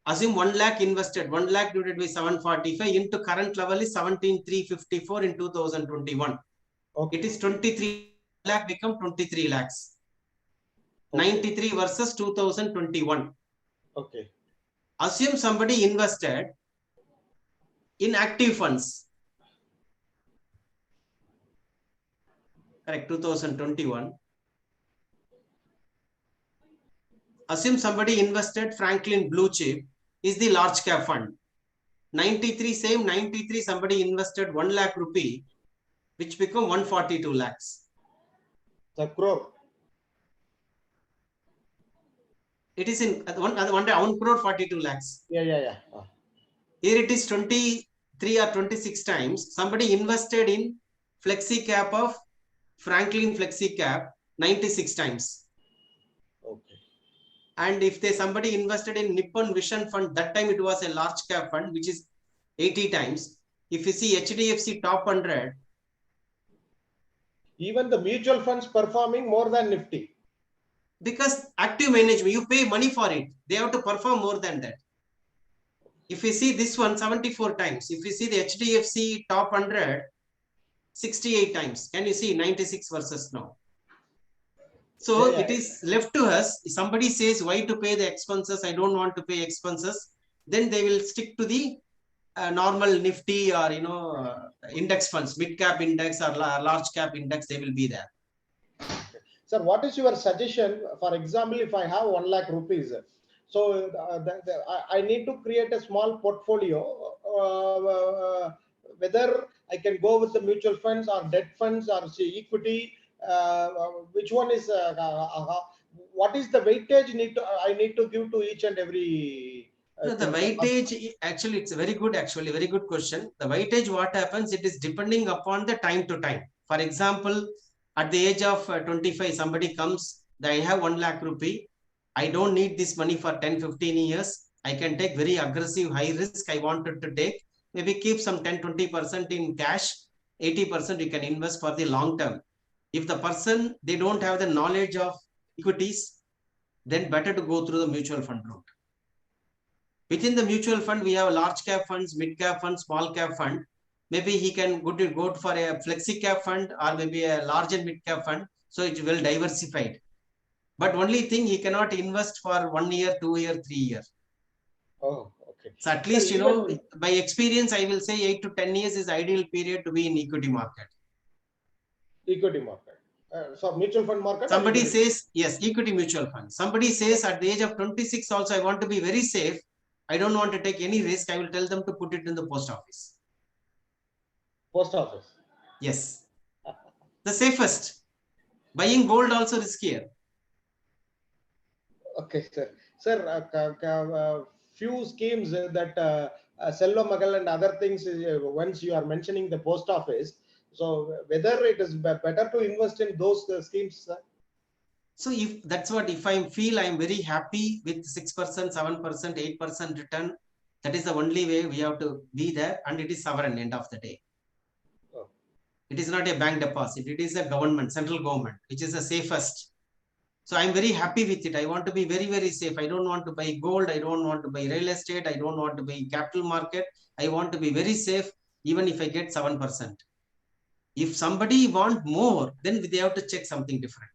Assume 1 lakh invested, 1 lakh divided by 745 into current level is 17,354 in 2021. Okay. It is 23 lakh become 23 lakhs. Okay. 93 versus 2021. Okay. Assume somebody invested in active funds. Correct, 2021. Assume somebody invested Franklin Blue Chip is the large cap fund. 93, same 93, somebody invested 1 lakh rupee, which become 142 lakhs. The crore. It is in one crore 42 lakhs. Yeah. Here it is 23 or 26 times. Somebody invested in flexi cap of Franklin flexi cap 96 times. Okay. And if somebody invested in Nippon Vision Fund, that time it was a large cap fund, which is 80 times. If you see HDFC top 100, even the mutual funds performing more than Nifty. Because active management, you pay money for it. They have to perform more than that. If you see this one, 74 times. If you see the HDFC top 100, 68 times. Can you see 96 versus now? So it is left to us. If somebody says why to pay the expenses, I don't want to pay expenses, then they will stick to the normal Nifty or index funds, mid cap index or large cap index. They will be there. Sir, what is your suggestion? For example, if I have 1 lakh rupees, so I need to create a small portfolio. Whether I can go with the mutual funds or debt funds or say equity, which one is? What is the weightage I need to give to each and every? So the weightage, actually, it's a very good question. The weightage, what happens, it is depending upon the time to time. For example, at the age of 25, somebody comes, I have 1 lakh rupee. I don't need this money for 10, 15 years. I can take very aggressive, high risk. I wanted to take, maybe keep some 10, 20% in cash, 80% you can invest for the long term. If the person, they don't have the knowledge of equities, then better to go through the mutual fund route. Within the mutual fund, we have large cap funds, mid cap fund, small cap fund. Maybe he can go for a flexi cap fund or maybe a large and mid cap fund. So it's well diversified. But only thing, he cannot invest for 1 year, 2 year, 3 years. Oh, okay. So at least, by experience, I will say 8 to 10 years is ideal period to be in equity market. Equity market. So mutual fund market. Somebody says, yes, equity mutual fund. Somebody says at the age of 26 also, I want to be very safe. I don't want to take any risk. I will tell them to put it in the post office. Post office. Yes. The safest. Buying gold also riskier. Okay, sir. Sir, few schemes that Selva Magal and other things, once you are mentioning the post office, so whether it is better to invest in those schemes, sir? So if I feel I'm very happy with 6%, 7%, 8% return, that is the only way we have to be there, and it is sovereign end of the day. Oh. It is not a bank deposit. It is a government, central government, which is the safest. So I'm very happy with it. I want to be very, very safe. I don't want to buy gold. I don't want to buy real estate. I don't want to buy capital market. I want to be very safe, even if I get 7%. If somebody want more, then they have to check something different.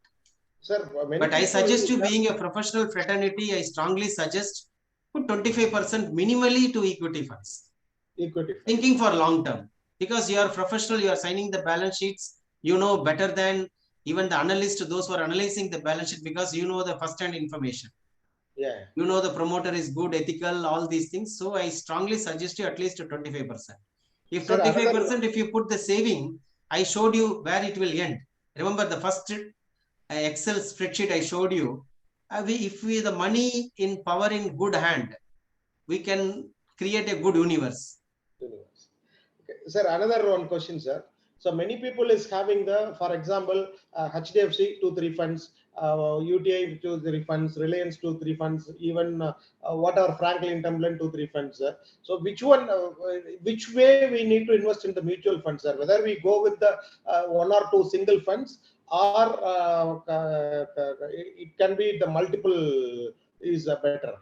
Sir, but I suggest you, being a professional fraternity, I strongly suggest put 25% minimally to equity funds. Equity funds. Thinking for long term, because you are professional, you are signing the balance sheets, you know better than Even the analyst, those who are analyzing the balance sheet, because you know the first-hand information. Yeah. You know the promoter is good, ethical, all these things. So I strongly suggest you at least 25%. If 25%, if you put the saving, I showed you where it will end. Remember the first Excel spreadsheet I showed you. If we the money in power in good hand, we can create a good universe. Okay. Sir, another one question, sir. So many people is having the, for example, HDFC 2-3 funds, UTI 2-3 funds, Reliance 2-3 funds, even whatever Franklin Templeton 2-3 funds, sir. So which one, which way we need to invest in the mutual funds, sir? Whether we go with the 1 or 2 single funds, or it can be the multiple is better.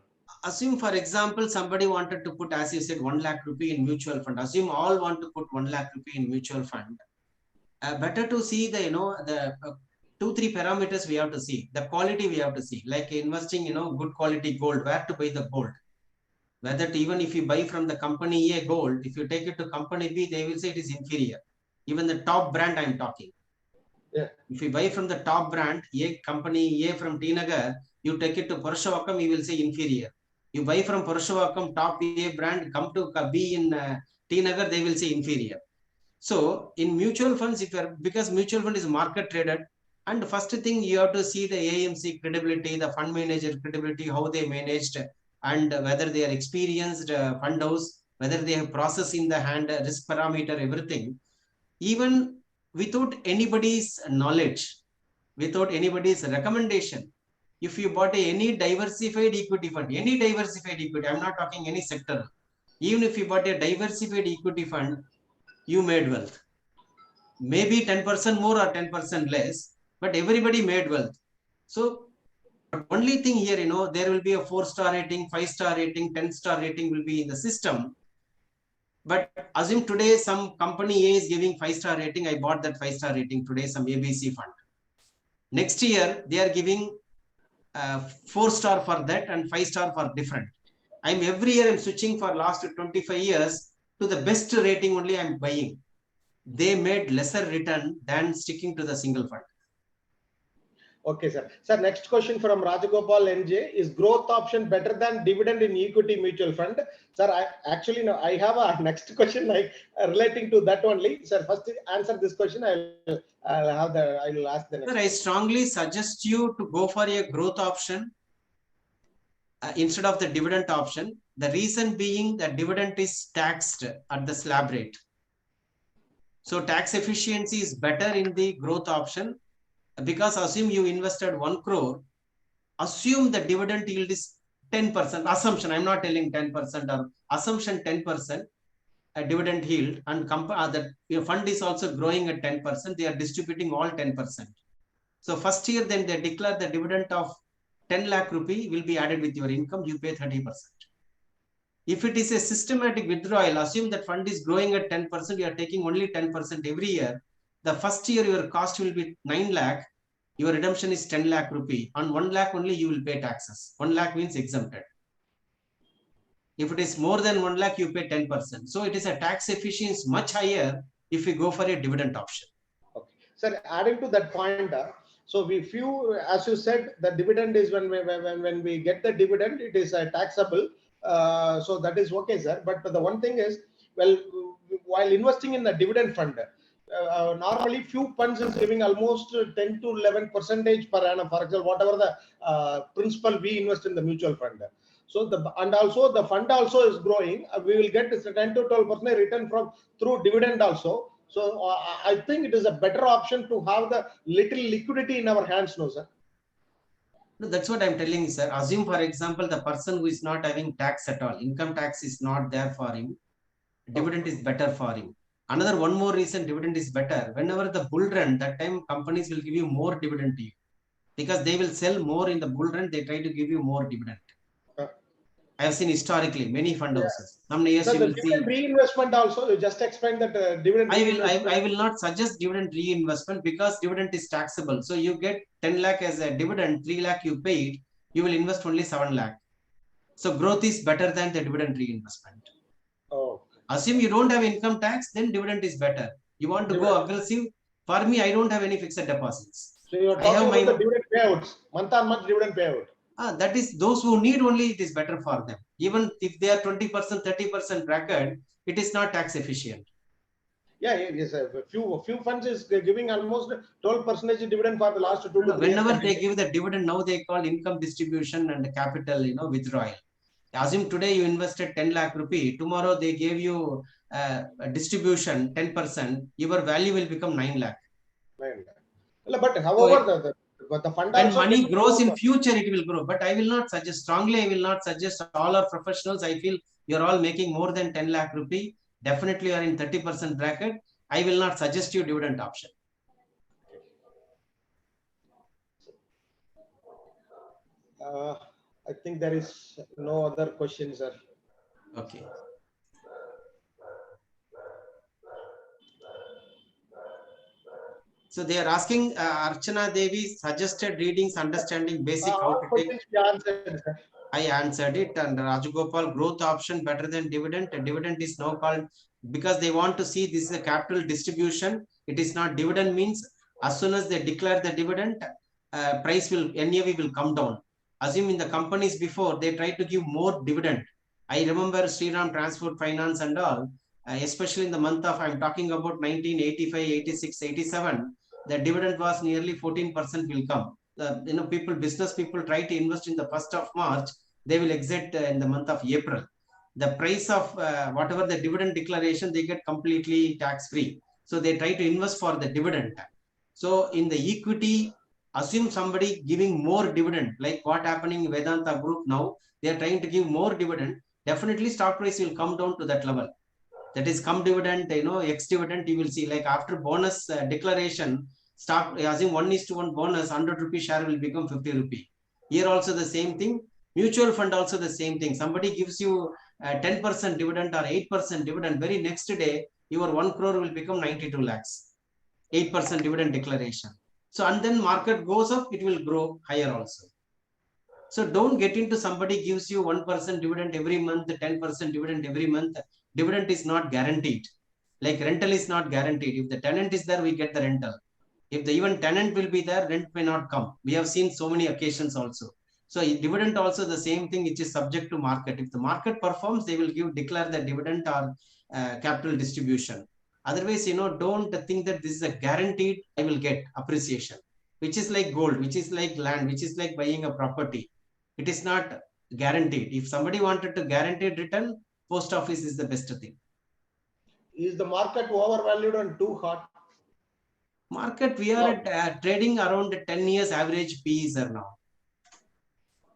Assume, for example, somebody wanted to put, as you said, 1 lakh rupee in mutual fund. Assume all want to put 1 lakh rupee in mutual fund. Better to see the, the 2-3 parameters we have to see. The quality we have to see. Like investing, good quality gold. Where to buy the gold? Whether even if you buy from the company A gold, if you take it to company B, they will say it is inferior. Even the top brand I'm talking. Yeah. If you buy from the top brand, A company A from T Nagar, you take it to Purushavakkam, you will say inferior. You buy from Purushavakkam top A brand, come to B in T Nagar, they will say inferior. So in mutual funds, because mutual fund is market traded, and first thing you have to see the AMC credibility, the fund manager credibility, how they managed, and whether they are experienced fund house, whether they have process in the hand, risk parameter, everything. Even without anybody's knowledge, without anybody's recommendation, if you bought any diversified equity fund, any diversified equity, I'm not talking any sector, even if you bought a diversified equity fund, you made wealth. Maybe 10% more or 10% less, but everybody made wealth. So only thing here, there will be a 4-star rating, 5-star rating, 10-star rating will be in the system. But assume today some company A is giving 5-star rating. I bought that 5-star rating today, some ABC fund. Next year, they are giving 4-star for that and 5-star for different. Every year I'm switching for last 25 years to the best rating only I'm buying. They made lesser return than sticking to the single fund. Okay, sir. Sir, next question from Rajagopal NJ. Is growth option better than dividend in equity mutual fund? Sir, I have a next question relating to that only. Sir, first answer this question. I will ask the next. Sir, I strongly suggest you to go for a growth option instead of the dividend option. The reason being that dividend is taxed at the slab rate. So tax efficiency is better in the growth option, because assume you invested 1 crore, assume the dividend yield is 10%. Assumption, I'm not telling 10% or assumption 10% dividend yield, and your fund is also growing at 10%. They are distributing all 10%. So first year, then they declare the dividend of 10 lakh rupee will be added with your income. You pay 30%. If it is a systematic withdrawal, assume that fund is growing at 10%. You are taking only 10% every year. The first year, your cost will be 9 lakh. Your redemption is 10 lakh rupee. On 1 lakh only, you will pay taxes. 1 lakh means exempted. If it is more than 1 lakh, you pay 10%. So it is a tax efficiency much higher if you go for a dividend option. Okay. Sir, adding to that point, so as you said, the dividend is when we get the dividend, it is taxable. So that is okay, sir. But the one thing is, well, while investing in the dividend fund, normally few funds is giving almost 10 to 11% per annum. For example, whatever the principal we invest in the mutual fund. So also the fund also is growing. We will get 10 to 12% return through dividend also. So I think it is a better option to have the little liquidity in our hands, no, sir? No, that's what I'm telling you, sir. Assume, for example, the person who is not having tax at all, income tax is not there for him, dividend is better for him. Another one more reason dividend is better. Whenever the bull run, that time companies will give you more dividend to you, because they will sell more in the bull run. They try to give you more dividend. I have seen historically many fund houses. Some years you will see reinvestment also. You just explain that dividend. I will not suggest dividend reinvestment, because dividend is taxable. So you get 10 lakh as a dividend, 3 lakh you paid, you will invest only 7 lakh. So growth is better than the dividend reinvestment. Oh. Assume you don't have income tax, then dividend is better. You want to go aggressive. For me, I don't have any fixed deposits. So you are I talking have my about the dividend payouts, month on month dividend payout. that is those who need only, it is better for them. Even if they are 20%, 30% bracket, it is not tax efficient. Yeah, yes, a few funds is giving almost 12% dividend for the last 2 to 3 years. Whenever they give the dividend, now they call income distribution and capital, withdrawal. Assume today you invested 10 lakh rupee, tomorrow they gave you a distribution 10%, your value will become 9 lakh. But So however, the fund when also money can grows grow. in future, it will grow. But I will not suggest, strongly, I will not suggest all our professionals. I feel you're all making more than 10 lakh rupee. Definitely you are in 30% bracket. I will not suggest you dividend option. I think there is no other questions, sir. Okay. So they are asking Archana Devi suggested readings, understanding basic how All to take. questions we answered, sir. I answered it. And Rajagopal, growth option better than dividend. Dividend is now called because they want to see this is a capital distribution. It is not dividend means as soon as they declare the dividend, price will NAV will come down. Assume in the companies before they try to give more dividend. I remember Sriram Transport Finance and all, especially in the month of I'm talking about 1985, 86, 87. The dividend was nearly 14% will come. Business people try to invest in the 1st of March, they will exit in the month of April. The price of whatever the dividend declaration, they get completely tax free. So they try to invest for the dividend. So in the equity, assume somebody giving more dividend, like what happening in Vedanta Group now, they are trying to give more dividend. Definitely stock price will come down to that level. That is come dividend, ex dividend, you will see like after bonus declaration, stock, assume 1:1 bonus, 100 rupee share will become 50 rupee. Here also the same thing. Mutual fund also the same thing. Somebody gives you 10% dividend or 8% dividend. Very next day, your 1 crore will become 92 lakhs. 8% dividend declaration. So, and then market goes up, it will grow higher also. So don't get into somebody gives you 1% dividend every month, 10% dividend every month. Dividend is not guaranteed. Like rental is not guaranteed. If the tenant is there, we get the rental. If the even tenant will be there, rent may not come. We have seen so many occasions also. So dividend also the same thing, which is subject to market. If the market performs, they will declare the dividend or capital distribution. Otherwise, don't think that this is a guaranteed I will get appreciation, which is like gold, which is like land, which is like buying a property. It is not guaranteed. If somebody wanted to guaranteed return, post office is the best thing. Is the market overvalued and too hot? Market, we are at, trading around 10 years average PEs are now.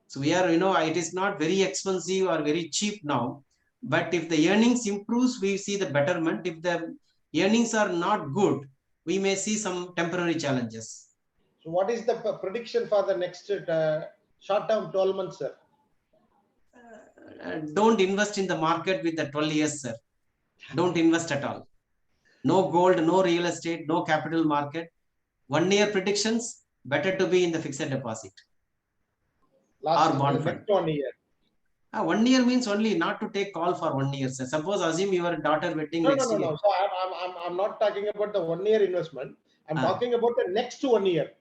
So we are, it is not very expensive or very cheap now. But if the earnings improves, we see the betterment. If the earnings are not good, we may see some temporary challenges. So what is the prediction for the next short-term 12 months, sir? Don't invest in the market with the 12 years, sir. Don't invest at all. No gold, no real estate, no capital market. 1 year predictions, better to be in the fixed deposit. Last, or bond fund. Next 1 year. 1 year means only not to take call for 1 year, sir. Suppose assume your daughter wedding No. next year. So I'm not talking about the 1 year investment. I'm talking about the next 1 year.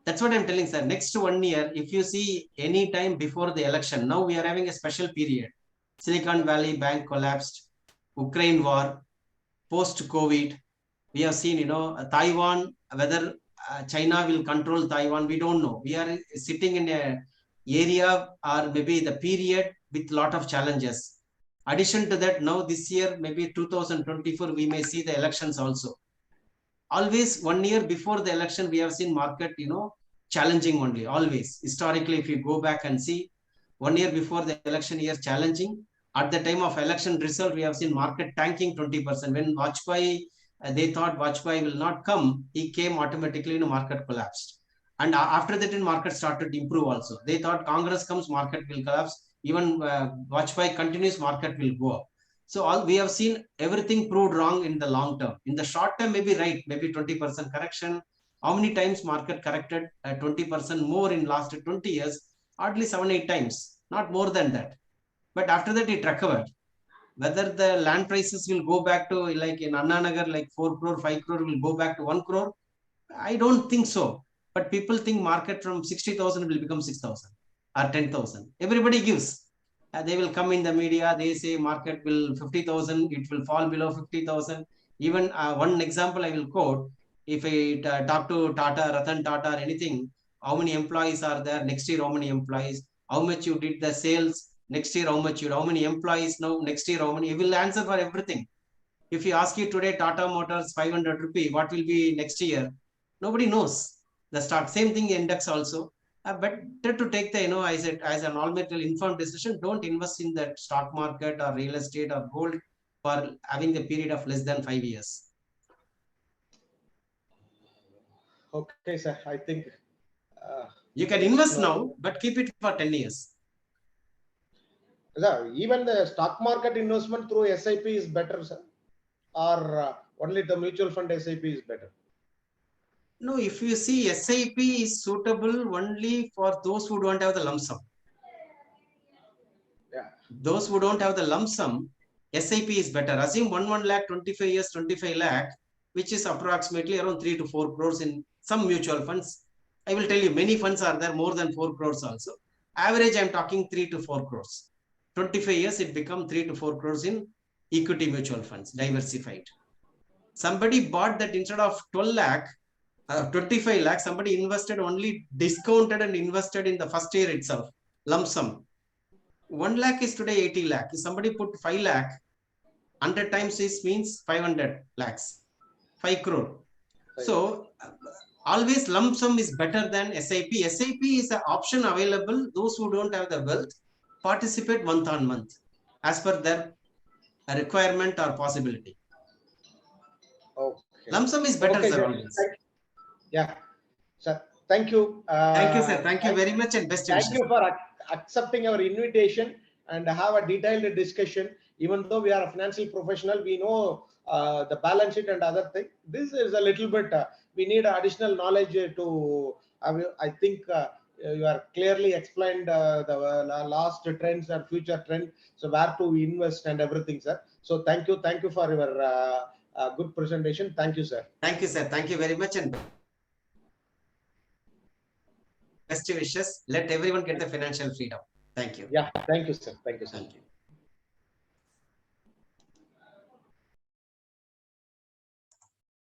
That's what I'm telling, sir. Next 1 year, if you see any time before the election, now we are having a special period. Silicon Valley Bank collapsed, Ukraine war, post-COVID. We have seen, Taiwan, whether China will control Taiwan, we don't know. We are sitting in a area or maybe the period with lot of challenges. Addition to that, now this year, maybe 2024, we may see the elections also. Always 1 year before the election, we have seen market, challenging only, always. Historically, if you go back and see, 1 year before the election year challenging. At the time of election result, we have seen market tanking 20%. When Vajpayee, they thought Vajpayee will not come, he came automatically, market collapsed. And after that, market started to improve also. They thought Congress comes, market will collapse. Even Vajpayee continues, market will go up. So we have seen everything proved wrong in the long term. In the short term, maybe right, maybe 20% correction. How many times market corrected 20% more in last 20 years? Hardly 7-8 times, not more than that. But after that, it recovered. Whether the land prices will go back to like in Anna Nagar, like 4 crore, 5 crore will go back to 1 crore, I don't think so. But people think market from 60,000 will become 6,000 or 10,000. Everybody gives. They will come in the media. They say market will 50,000. It will fall below 50,000. Even one example I will quote. If I talk to Tata, Ratan Tata or anything, how many employees are there? Next year, how many employees? How much you did the sales? Next year, how much you? How many employees now? Next year, how many? He will answer for everything. If you ask you today, Tata Motors 500 rupee, what will be next year? Nobody knows. The stock, same thing index also. Better to take the, I said, as an all-material informed decision, don't invest in that stock market or real estate or gold for having the period of less than 5 years. Okay, sir. I think you can invest now, but keep it for 10 years. Sir, even the stock market investment through SIP is better, sir, or only the mutual fund SIP is better? No, if you see, SIP is suitable only for those who don't have the lump sum. Yeah. Those who don't have the lump sum, SIP is better. Assume 1 lakh, 25 years, 25 lakh, which is approximately around 3 to 4 crores in some mutual funds. I will tell you, many funds are there, more than 4 crores also. Average, I'm talking 3 to 4 crores. 25 years, it becomes 3 to 4 crores in equity mutual funds, diversified. Somebody bought that instead of 12 lakh, 25 lakh, somebody invested only discounted and invested in the first year itself, lump sum. 1 lakh is today 80 lakh. If somebody put 5 lakh, 100 times this means 500 lakhs, 5 crore. So always lump sum is better than SIP. SIP is an option available. Those who don't have the wealth participate month on month as per their requirement or possibility. Okay. Lump sum is better, okay, sir. Always. Yeah, sir. Thank you. Thank you, sir. Thank you very much and best wishes. Thank you for accepting our invitation and have a detailed discussion. Even though we are a financial professional, we know the balance sheet and other things. This is a little bit, we need additional knowledge to, I think you are clearly explained the last trends and future trend. So where to invest and everything, sir. So thank you. Thank you for your good presentation. Thank you, sir. Thank you, sir. Thank you very much and best wishes. Let everyone get the financial freedom. Thank you. Yeah. Thank you, sir. Thank you, sir. Thank you.